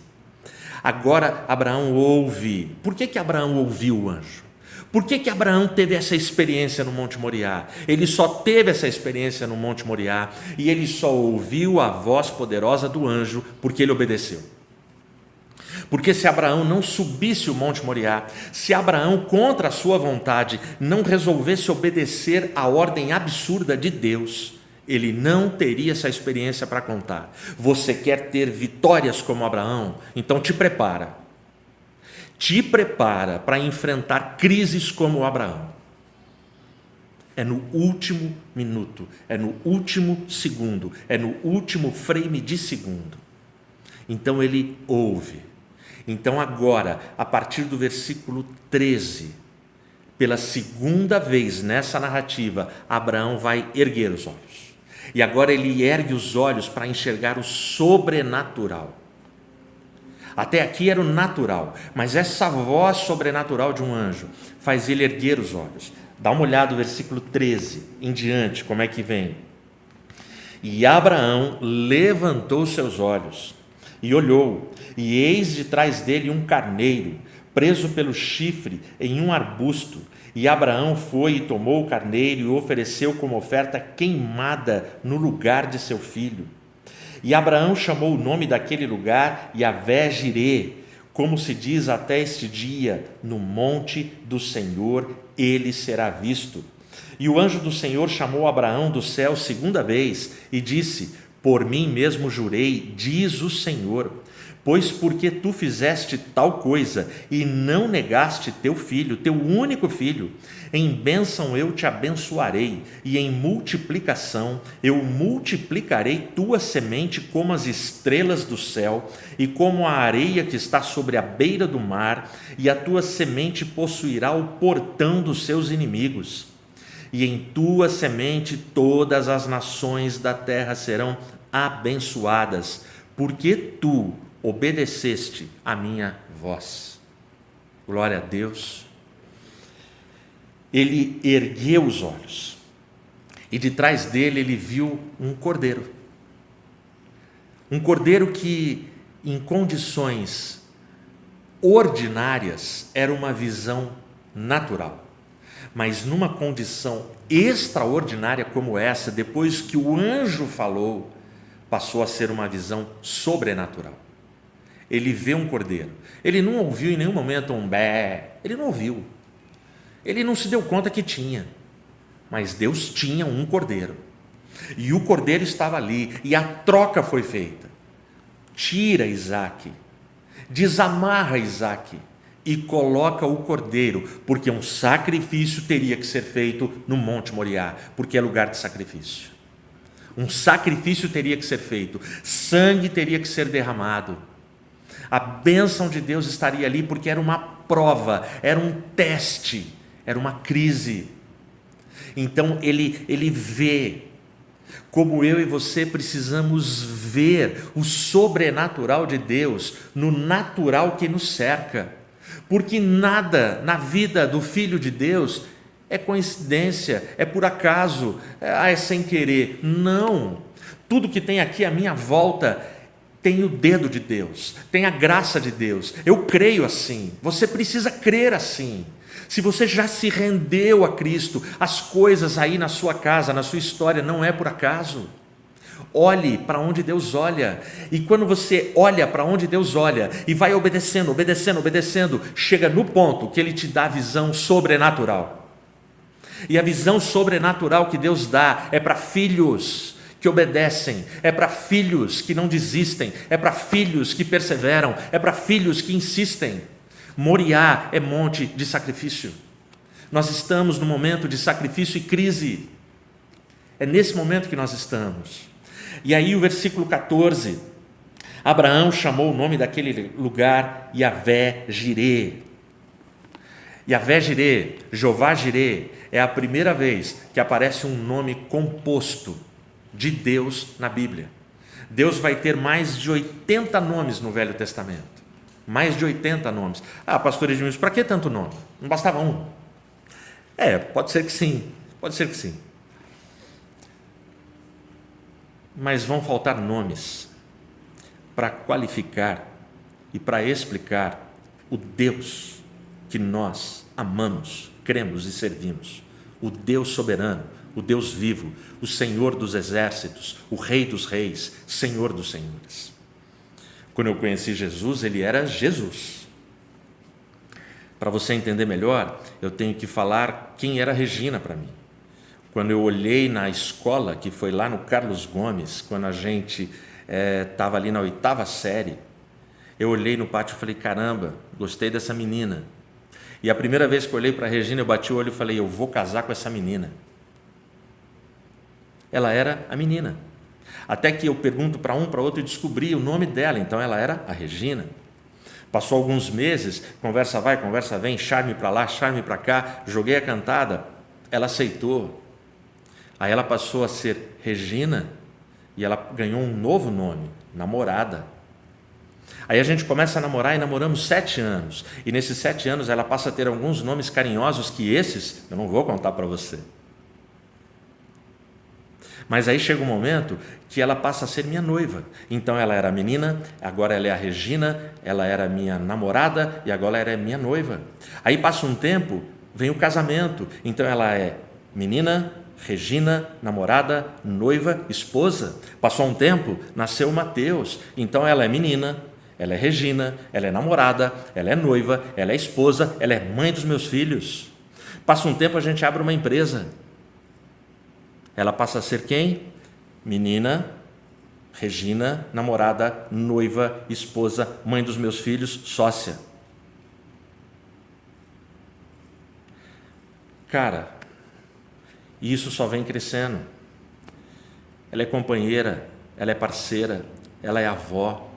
Agora Abraão ouve. Por que Abraão ouviu o anjo? Por que Abraão teve essa experiência no Monte Moriá? Ele só teve essa experiência no Monte Moriá e ele só ouviu a voz poderosa do anjo porque ele obedeceu. Porque se Abraão não subisse o Monte Moriá, se Abraão, contra a sua vontade, não resolvesse obedecer à ordem absurda de Deus, ele não teria essa experiência para contar. Você quer ter vitórias como Abraão? Então te prepara. Te prepara para enfrentar crises como Abraão. É no último minuto, é no último segundo, é no último frame de segundo. Então ele ouve. Então agora, a partir do versículo 13, pela segunda vez nessa narrativa, Abraão vai erguer os olhos. E agora ele ergue os olhos para enxergar o sobrenatural. Até aqui era o natural, mas essa voz sobrenatural de um anjo faz ele erguer os olhos. Dá uma olhada no versículo 13 em diante, como é que vem. E Abraão levantou seus olhos e olhou, e eis de trás dele um carneiro, preso pelo chifre em um arbusto. E Abraão foi e tomou o carneiro e o ofereceu como oferta queimada no lugar de seu filho. E Abraão chamou o nome daquele lugar Yahvé-Jirê, como se diz até este dia: no monte do Senhor ele será visto. E o anjo do Senhor chamou Abraão do céu segunda vez e disse: por mim mesmo jurei, diz o Senhor, pois porque tu fizeste tal coisa e não negaste teu filho, teu único filho, em bênção eu te abençoarei, e em multiplicação eu multiplicarei tua semente como as estrelas do céu e como a areia que está sobre a beira do mar, e a tua semente possuirá o portão dos seus inimigos. E em tua semente todas as nações da terra serão abençoadas, porque tu obedeceste a minha voz. Glória a Deus. Ele ergueu os olhos e de trás dele ele viu um cordeiro. Um cordeiro que, em condições ordinárias, era uma visão natural. Mas numa condição extraordinária como essa, depois que o anjo falou, passou a ser uma visão sobrenatural. Ele vê um cordeiro. Ele não ouviu em nenhum momento um bé. Ele não ouviu. Ele não se deu conta que tinha. Mas Deus tinha um cordeiro. E o cordeiro estava ali. E a troca foi feita. Tira Isaque. Desamarra Isaque. E coloca o cordeiro. Porque um sacrifício teria que ser feito no Monte Moriá. Porque é lugar de sacrifício. Um sacrifício teria que ser feito. Sangue teria que ser derramado. A bênção de Deus estaria ali porque era uma prova, era um teste, era uma crise. Então ele vê como eu e você precisamos ver o sobrenatural de Deus no natural que nos cerca. Porque nada na vida do Filho de Deus é coincidência, é por acaso, é sem querer. Não, tudo que tem aqui à minha volta tem o dedo de Deus, tem a graça de Deus. Eu creio assim, você precisa crer assim. Se você já se rendeu a Cristo, as coisas aí na sua casa, na sua história, não é por acaso. Olhe para onde Deus olha, e quando você olha para onde Deus olha e vai obedecendo, obedecendo, obedecendo, chega no ponto que Ele te dá a visão sobrenatural. E a visão sobrenatural que Deus dá é para filhos que obedecem, é para filhos que não desistem, é para filhos que perseveram, é para filhos que insistem. Moriá é monte de sacrifício. Nós estamos no momento de sacrifício e crise. É nesse momento que nós estamos. E aí o versículo 14, Abraão chamou o nome daquele lugar Yavé Jirê. Yavé Jirê, Jeová Jirê, é a primeira vez que aparece um nome composto de Deus na Bíblia. Deus vai ter mais de 80 nomes no Velho Testamento. Mais de 80 nomes. Pastor Edmilson, para que tanto nome? Não bastava um? Pode ser que sim. Pode ser que sim. Mas vão faltar nomes para qualificar e para explicar o Deus que nós amamos, cremos e servimos. O Deus soberano, o Deus vivo, o Senhor dos exércitos, o Rei dos reis, Senhor dos senhores. Quando eu conheci Jesus, Ele era Jesus. Para você entender melhor, eu tenho que falar quem era Regina para mim. Quando eu olhei na escola, que foi lá no Carlos Gomes, quando a gente estava ali na 8ª série, eu olhei no pátio e falei, caramba, gostei dessa menina. E a primeira vez que eu olhei para a Regina, eu bati o olho e falei, eu vou casar com essa menina. Ela era a menina. Até que eu pergunto para um, para outro e descobri o nome dela, então ela era a Regina. Passou alguns meses, conversa vai, conversa vem, charme para lá, charme para cá, joguei a cantada, ela aceitou. Aí ela passou a ser Regina e ela ganhou um novo nome, namorada. Aí a gente começa a namorar e namoramos 7 anos. E nesses 7 anos ela passa a ter alguns nomes carinhosos que esses eu não vou contar para você. Mas aí chega um momento que ela passa a ser minha noiva. Então ela era a menina, agora ela é a Regina, ela era minha namorada e agora ela é minha noiva. Aí passa um tempo, vem o casamento. Então ela é menina, Regina, namorada, noiva, esposa. Passou um tempo, nasceu o Mateus. Então ela é menina, ela é Regina, ela é namorada, ela é noiva, ela é esposa, ela é mãe dos meus filhos. Passa um tempo, a gente abre uma empresa. Ela passa a ser quem? Menina, Regina, namorada, noiva, esposa, mãe dos meus filhos, sócia. Cara, e isso só vem crescendo. Ela é companheira, ela é parceira, ela é avó.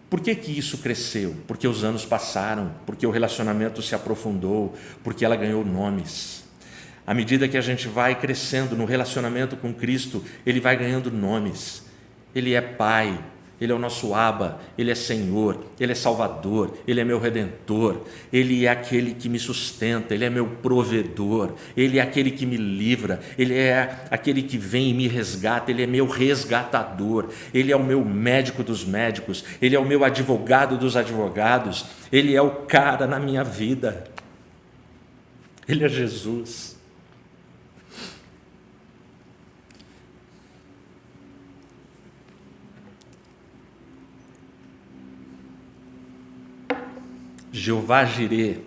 Por que isso cresceu? Porque os anos passaram, porque o relacionamento se aprofundou, porque ela ganhou nomes. À medida que a gente vai crescendo no relacionamento com Cristo, Ele vai ganhando nomes. Ele é Pai, Ele é o nosso Abba, Ele é Senhor, Ele é Salvador, Ele é meu Redentor, Ele é aquele que me sustenta, Ele é meu provedor, Ele é aquele que me livra, Ele é aquele que vem e me resgata, Ele é meu resgatador, Ele é o meu médico dos médicos, Ele é o meu advogado dos advogados, Ele é o cara na minha vida, Ele é Jesus. Jeová Jirê,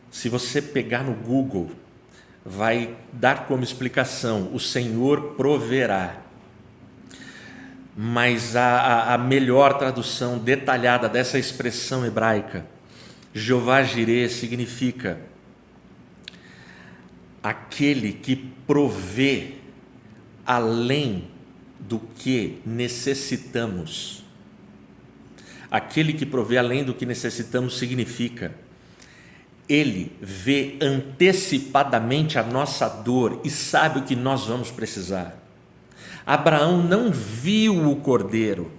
se você pegar no Google, vai dar como explicação: o Senhor proverá. Mas a melhor tradução detalhada dessa expressão hebraica, Jeová Jirê, significa aquele que provê além do que necessitamos. Aquele que provê além do que necessitamos significa, Ele vê antecipadamente a nossa dor e sabe o que nós vamos precisar. Abraão não viu o cordeiro,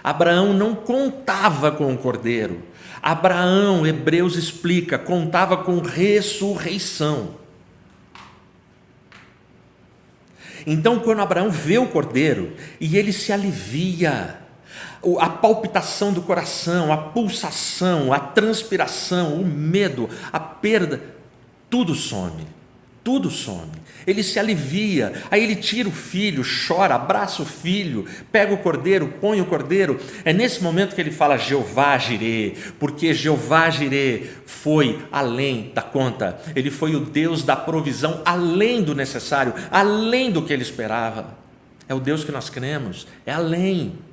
Abraão não contava com o cordeiro, Abraão, Hebreus explica, contava com ressurreição. Então, quando Abraão vê o cordeiro e ele se alivia, a palpitação do coração, a pulsação, a transpiração, o medo, a perda, tudo some, tudo some. Ele se alivia, aí ele tira o filho, chora, abraça o filho, pega o cordeiro, põe o cordeiro. É nesse momento que ele fala Jeová Jirê, porque Jeová Jirê foi além da conta, ele foi o Deus da provisão, além do necessário, além do que ele esperava. É o Deus que nós cremos, é além.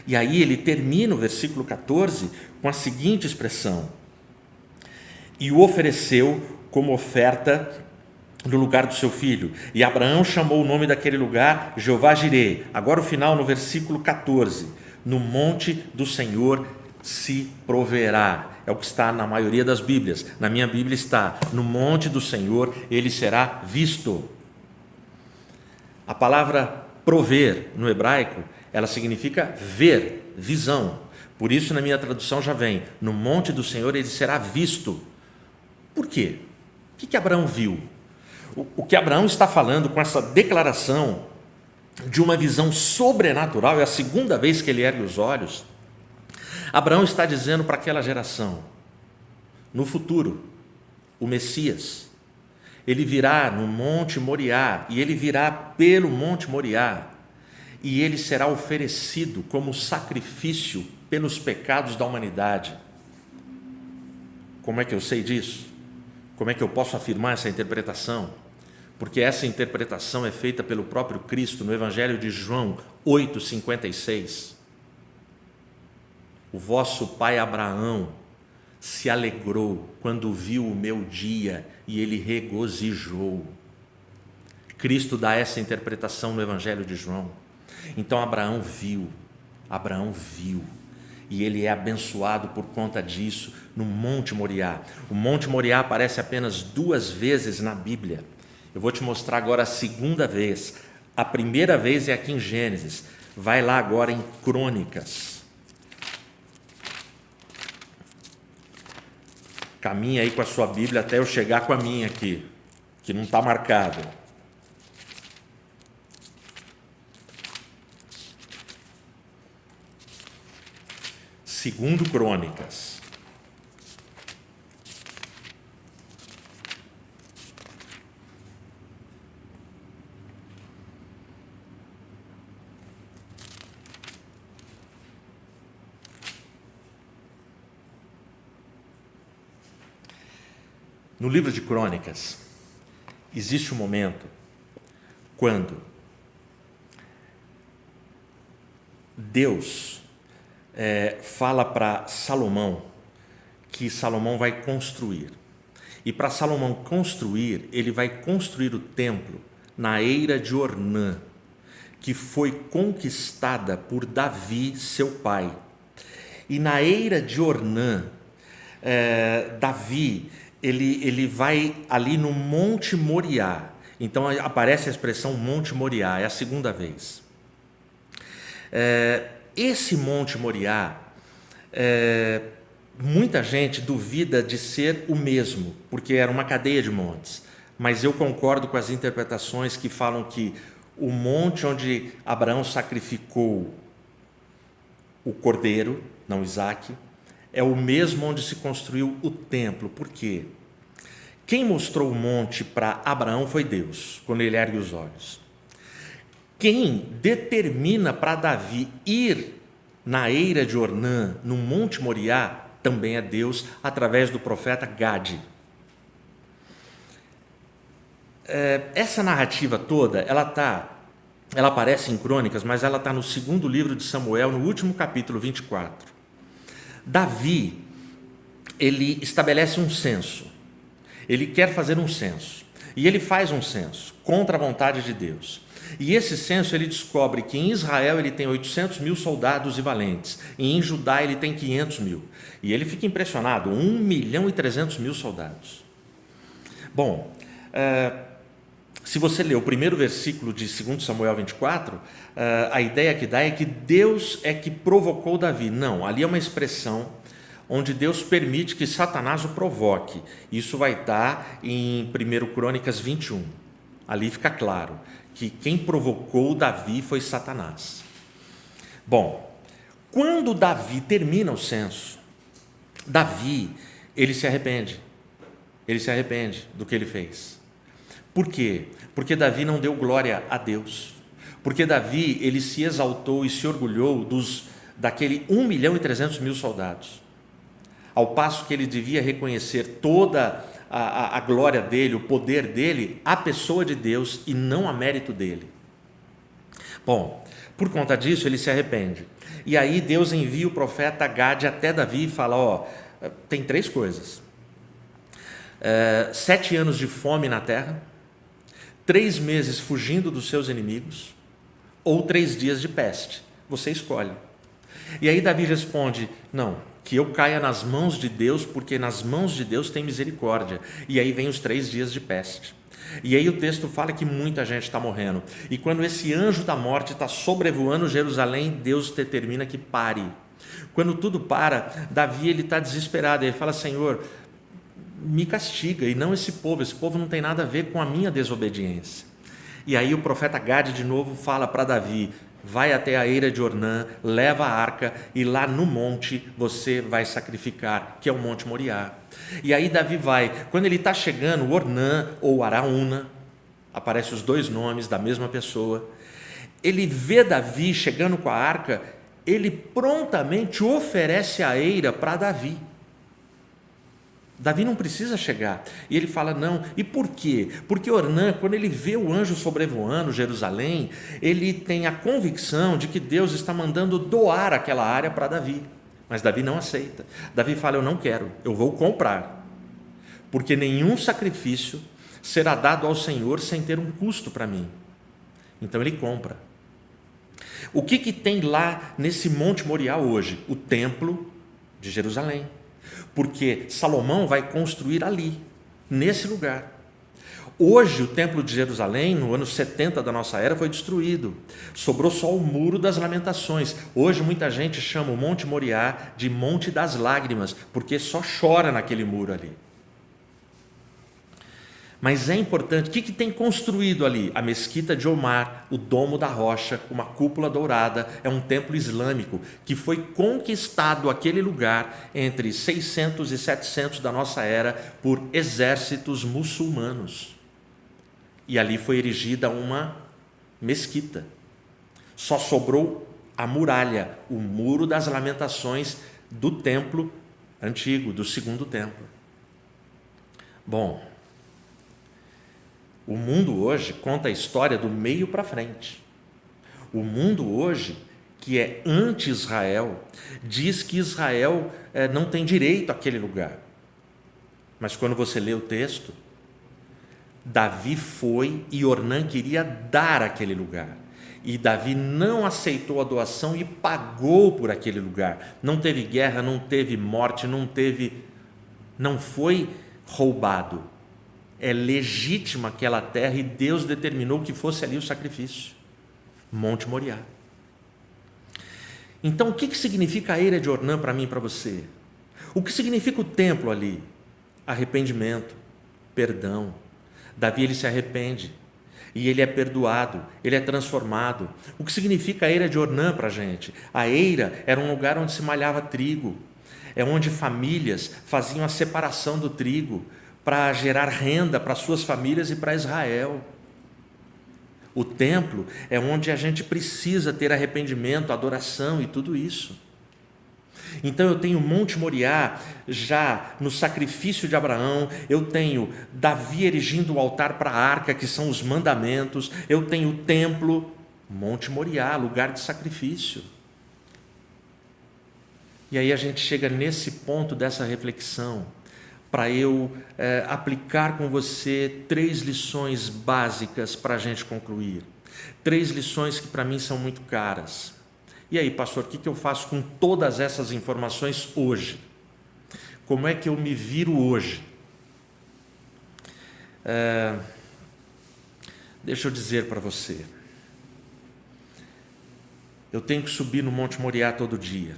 E aí ele termina o versículo 14 com a seguinte expressão: e o ofereceu como oferta no lugar do seu filho. E Abraão chamou o nome daquele lugar Jeová Jirê. Agora o final no versículo 14: no monte do Senhor se proverá. É o que está na maioria das Bíblias. Na minha Bíblia está: no monte do Senhor ele será visto. A palavra prover no hebraico, ela significa ver, visão. Por isso na minha tradução já vem: no monte do Senhor ele será visto. Por quê? O que Abraão viu? O que Abraão está falando com essa declaração de uma visão sobrenatural, é a segunda vez que ele ergue os olhos. Abraão está dizendo para aquela geração: no futuro, o Messias, ele virá no Monte Moriá, e ele virá pelo Monte Moriá, e ele será oferecido como sacrifício pelos pecados da humanidade. Como é que eu sei disso? Como é que eu posso afirmar essa interpretação? Porque essa interpretação é feita pelo próprio Cristo no Evangelho de João 8,56. O vosso pai Abraão se alegrou quando viu o meu dia e ele regozijou. Cristo dá essa interpretação no Evangelho de João. Então Abraão viu, e ele é abençoado por conta disso no Monte Moriá. O Monte Moriá aparece apenas 2 vezes na Bíblia. Eu vou te mostrar agora a segunda vez. A primeira vez é aqui em Gênesis. Vai lá agora em Crônicas. Caminha aí com a sua Bíblia até eu chegar com a minha aqui, que não está marcado. Segundo Crônicas. No livro de Crônicas, existe um momento quando Deus fala para Salomão que Salomão vai construir. E para Salomão construir, ele vai construir o templo na eira de Ornã, que foi conquistada por Davi, seu pai. E na eira de Ornã, Davi, ele vai ali no Monte Moriá. Então aparece a expressão Monte Moriá, é a segunda vez. Esse Monte Moriá, muita gente duvida de ser o mesmo, porque era uma cadeia de montes. Mas eu concordo com as interpretações que falam que o monte onde Abraão sacrificou o cordeiro, não Isaque, é o mesmo onde se construiu o templo. Por quê? Quem mostrou o monte para Abraão foi Deus, quando ele ergue os olhos. Quem determina para Davi ir na eira de Ornã, no Monte Moriá, também é Deus, através do profeta Gade. Essa narrativa toda, ela aparece em Crônicas, mas ela está no segundo livro de Samuel, no último capítulo 24. Davi, ele estabelece um censo. Ele quer fazer um censo. E ele faz um censo, contra a vontade de Deus. E esse censo, ele descobre que em Israel ele tem 800 mil soldados e valentes, e em Judá ele tem 500 mil. E ele fica impressionado, 1.300.000 soldados. Bom, se você ler o primeiro versículo de 2 Samuel 24, a ideia que dá é que Deus é que provocou Davi. Não, ali é uma expressão onde Deus permite que Satanás o provoque. Isso vai estar em 1 Crônicas 21. Ali fica claro que quem provocou Davi foi Satanás. Bom, quando Davi termina o censo, Davi, ele se arrepende. Ele se arrepende do que ele fez. Por quê? Porque Davi não deu glória a Deus. Porque Davi, ele se exaltou e se orgulhou daquele 1.300.000 soldados. Ao passo que ele devia reconhecer toda a glória dele, o poder dele, a pessoa de Deus e não a mérito dele. Bom, por conta disso ele se arrepende. E aí Deus envia o profeta Gade até Davi e fala, tem 3 coisas. 7 anos de fome na terra, 3 meses fugindo dos seus inimigos, ou 3 dias de peste. Você escolhe. E aí Davi responde, não, que eu caia nas mãos de Deus, porque nas mãos de Deus tem misericórdia. E aí vem os 3 dias de peste. E aí o texto fala que muita gente está morrendo. E quando esse anjo da morte está sobrevoando Jerusalém, Deus determina que pare. Quando tudo para, Davi está desesperado. Ele fala, Senhor, me castiga, e não esse povo não tem nada a ver com a minha desobediência. E aí o profeta Gade de novo fala para Davi, vai até a eira de Ornã, leva a arca, e lá no monte você vai sacrificar, que é o Monte Moriá. E aí Davi vai, quando ele está chegando, Ornã ou Araúna, aparecem os 2 nomes da mesma pessoa, ele vê Davi chegando com a arca, ele prontamente oferece a eira para Davi. Davi não precisa chegar. E ele fala, não. E por quê? Porque Ornã, quando ele vê o anjo sobrevoando Jerusalém, ele tem a convicção de que Deus está mandando doar aquela área para Davi. Mas Davi não aceita. Davi fala, eu não quero, eu vou comprar. Porque nenhum sacrifício será dado ao Senhor sem ter um custo para mim. Então ele compra. O que tem lá nesse Monte Moriá hoje? O templo de Jerusalém. Porque Salomão vai construir ali, nesse lugar. Hoje o templo de Jerusalém, no ano 70 da nossa era, foi destruído. Sobrou só o Muro das Lamentações. Hoje muita gente chama o Monte Moriá de Monte das Lágrimas, porque só chora naquele muro ali. Mas é importante, o que tem construído ali? A mesquita de Omar, o domo da rocha, uma cúpula dourada, é um templo islâmico que foi conquistado aquele lugar entre 600 e 700 da nossa era por exércitos muçulmanos. E ali foi erigida uma mesquita. Só sobrou a muralha, o Muro das Lamentações do templo antigo, do segundo templo. Bom, o mundo hoje conta a história do meio para frente. O mundo hoje, que é anti-Israel, diz que Israel não tem direito àquele lugar. Mas quando você lê o texto, Davi foi e Ornã queria dar aquele lugar. E Davi não aceitou a doação e pagou por aquele lugar. Não teve guerra, não teve morte, não foi roubado. É legítima aquela terra e Deus determinou que fosse ali o sacrifício. Monte Moriá. Então, o que significa a eira de Ornã para mim e para você? O que significa o templo ali? Arrependimento, perdão. Davi, ele se arrepende e ele é perdoado, ele é transformado. O que significa a eira de Ornã para a gente? A eira era um lugar onde se malhava trigo, é onde famílias faziam a separação do trigo para gerar renda para suas famílias e para Israel. O templo é onde a gente precisa ter arrependimento, adoração e tudo isso. Então eu tenho Monte Moriá já no sacrifício de Abraão, eu tenho Davi erigindo o altar para a arca, que são os mandamentos, eu tenho o templo, Monte Moriá, lugar de sacrifício. E aí a gente chega nesse ponto dessa reflexão, para eu aplicar com você 3 lições básicas para a gente concluir. 3 lições que para mim são muito caras. E aí, pastor, o que eu faço com todas essas informações hoje? Como é que eu me viro hoje? Deixa eu dizer para você. Eu tenho que subir no Monte Moriá todo dia.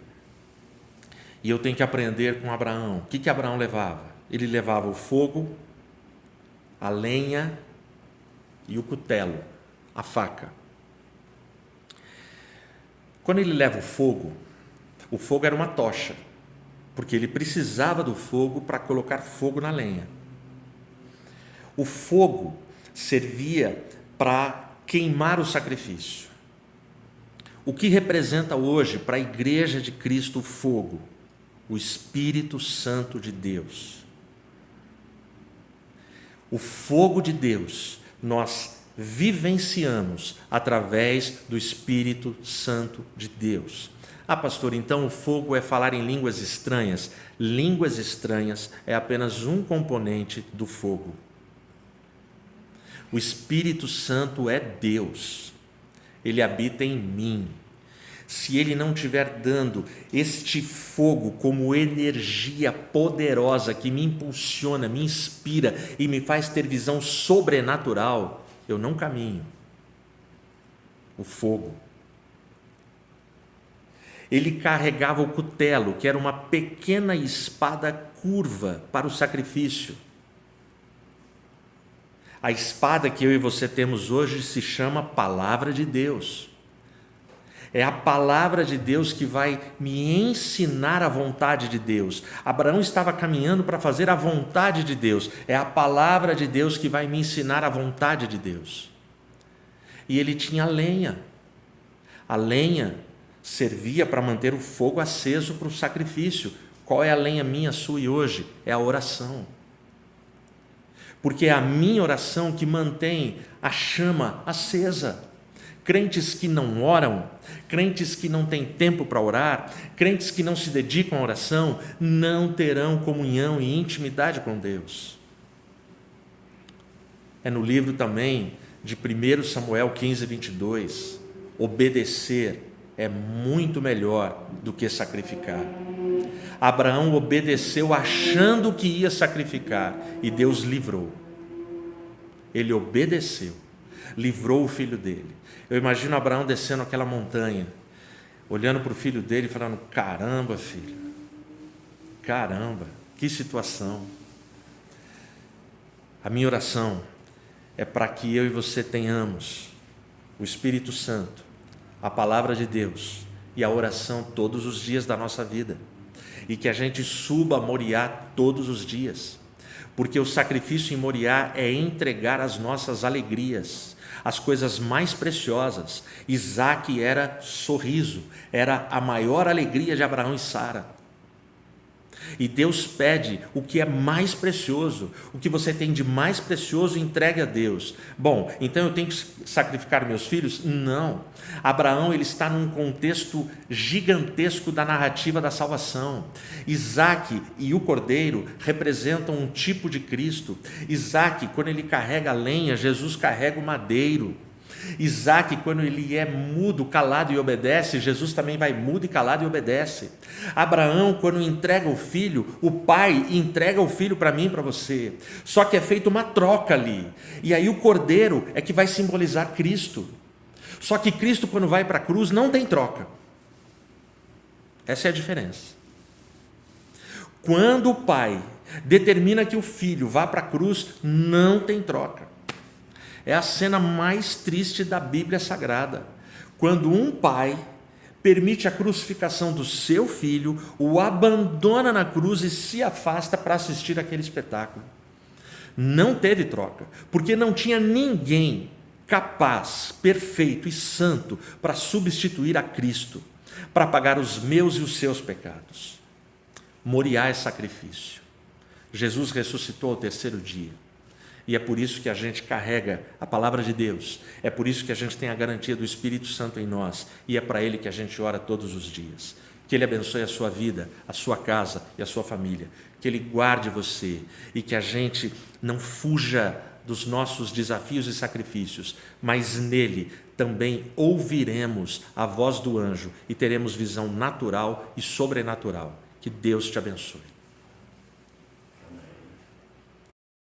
E eu tenho que aprender com Abraão. O que Abraão levava? Ele levava o fogo, a lenha e o cutelo, a faca. Quando ele leva o fogo era uma tocha, porque ele precisava do fogo para colocar fogo na lenha. O fogo servia para queimar o sacrifício. O que representa hoje para a igreja de Cristo o fogo? O Espírito Santo de Deus. O fogo de Deus nós vivenciamos através do Espírito Santo de Deus. Ah, pastor, então o fogo é falar em línguas estranhas? Línguas estranhas é apenas um componente do fogo. O Espírito Santo é Deus. Ele habita em mim. Se ele não estiver dando este fogo como energia poderosa que me impulsiona, me inspira e me faz ter visão sobrenatural, eu não caminho. O fogo. Ele carregava o cutelo, que era uma pequena espada curva para o sacrifício. A espada que eu e você temos hoje se chama Palavra de Deus. É a palavra de Deus que vai me ensinar a vontade de Deus. Abraão estava caminhando para fazer a vontade de Deus. É a palavra de Deus que vai me ensinar a vontade de Deus. E ele tinha lenha. A lenha servia para manter o fogo aceso para o sacrifício. Qual é a lenha minha, sua e hoje? É a oração. Porque é a minha oração que mantém a chama acesa. Crentes que não oram, crentes que não têm tempo para orar, crentes que não se dedicam à oração, não terão comunhão e intimidade com Deus. É no livro também de 1 Samuel 15, 22, obedecer é muito melhor do que sacrificar. Abraão obedeceu achando que ia sacrificar e Deus livrou. Ele obedeceu, livrou o filho dele. Eu imagino Abraão descendo aquela montanha, olhando para o filho dele e falando: caramba, filho, caramba, que situação. A minha oração é para que eu e você tenhamos o Espírito Santo, a palavra de Deus e a oração todos os dias da nossa vida, e que a gente suba a Moriá todos os dias, porque o sacrifício em Moriá é entregar as nossas alegrias, as coisas mais preciosas. Isaque era sorriso, era a maior alegria de Abraão e Sara. E Deus pede o que é mais precioso, o que você tem de mais precioso, entregue a Deus. Bom, então eu tenho que sacrificar meus filhos? Não. Abraão, ele está num contexto gigantesco da narrativa da salvação. Isaque e o cordeiro representam um tipo de Cristo. Isaque, quando ele carrega a lenha, Jesus carrega o madeiro. Isaac, quando ele é mudo, calado e obedece, Jesus também vai mudo e calado e obedece. Abraão, quando entrega o filho, o pai entrega o filho para mim e para você. Só que é feita uma troca ali. E aí o cordeiro é que vai simbolizar Cristo. Só que Cristo, quando vai para a cruz, não tem troca. Essa é a diferença. Quando o pai determina que o filho vá para a cruz, não tem troca. É a cena mais triste da Bíblia Sagrada, quando um pai permite a crucificação do seu filho, o abandona na cruz e se afasta para assistir aquele espetáculo. Não teve troca, porque não tinha ninguém capaz, perfeito e santo para substituir a Cristo, para pagar os meus e os seus pecados. Moriá é sacrifício. Jesus ressuscitou ao terceiro dia. E é por isso que a gente carrega a palavra de Deus, é por isso que a gente tem a garantia do Espírito Santo em nós, e é para Ele que a gente ora todos os dias. Que Ele abençoe a sua vida, a sua casa e a sua família, que Ele guarde você, e que a gente não fuja dos nossos desafios e sacrifícios, mas nele também ouviremos a voz do anjo, e teremos visão natural e sobrenatural. Que Deus te abençoe.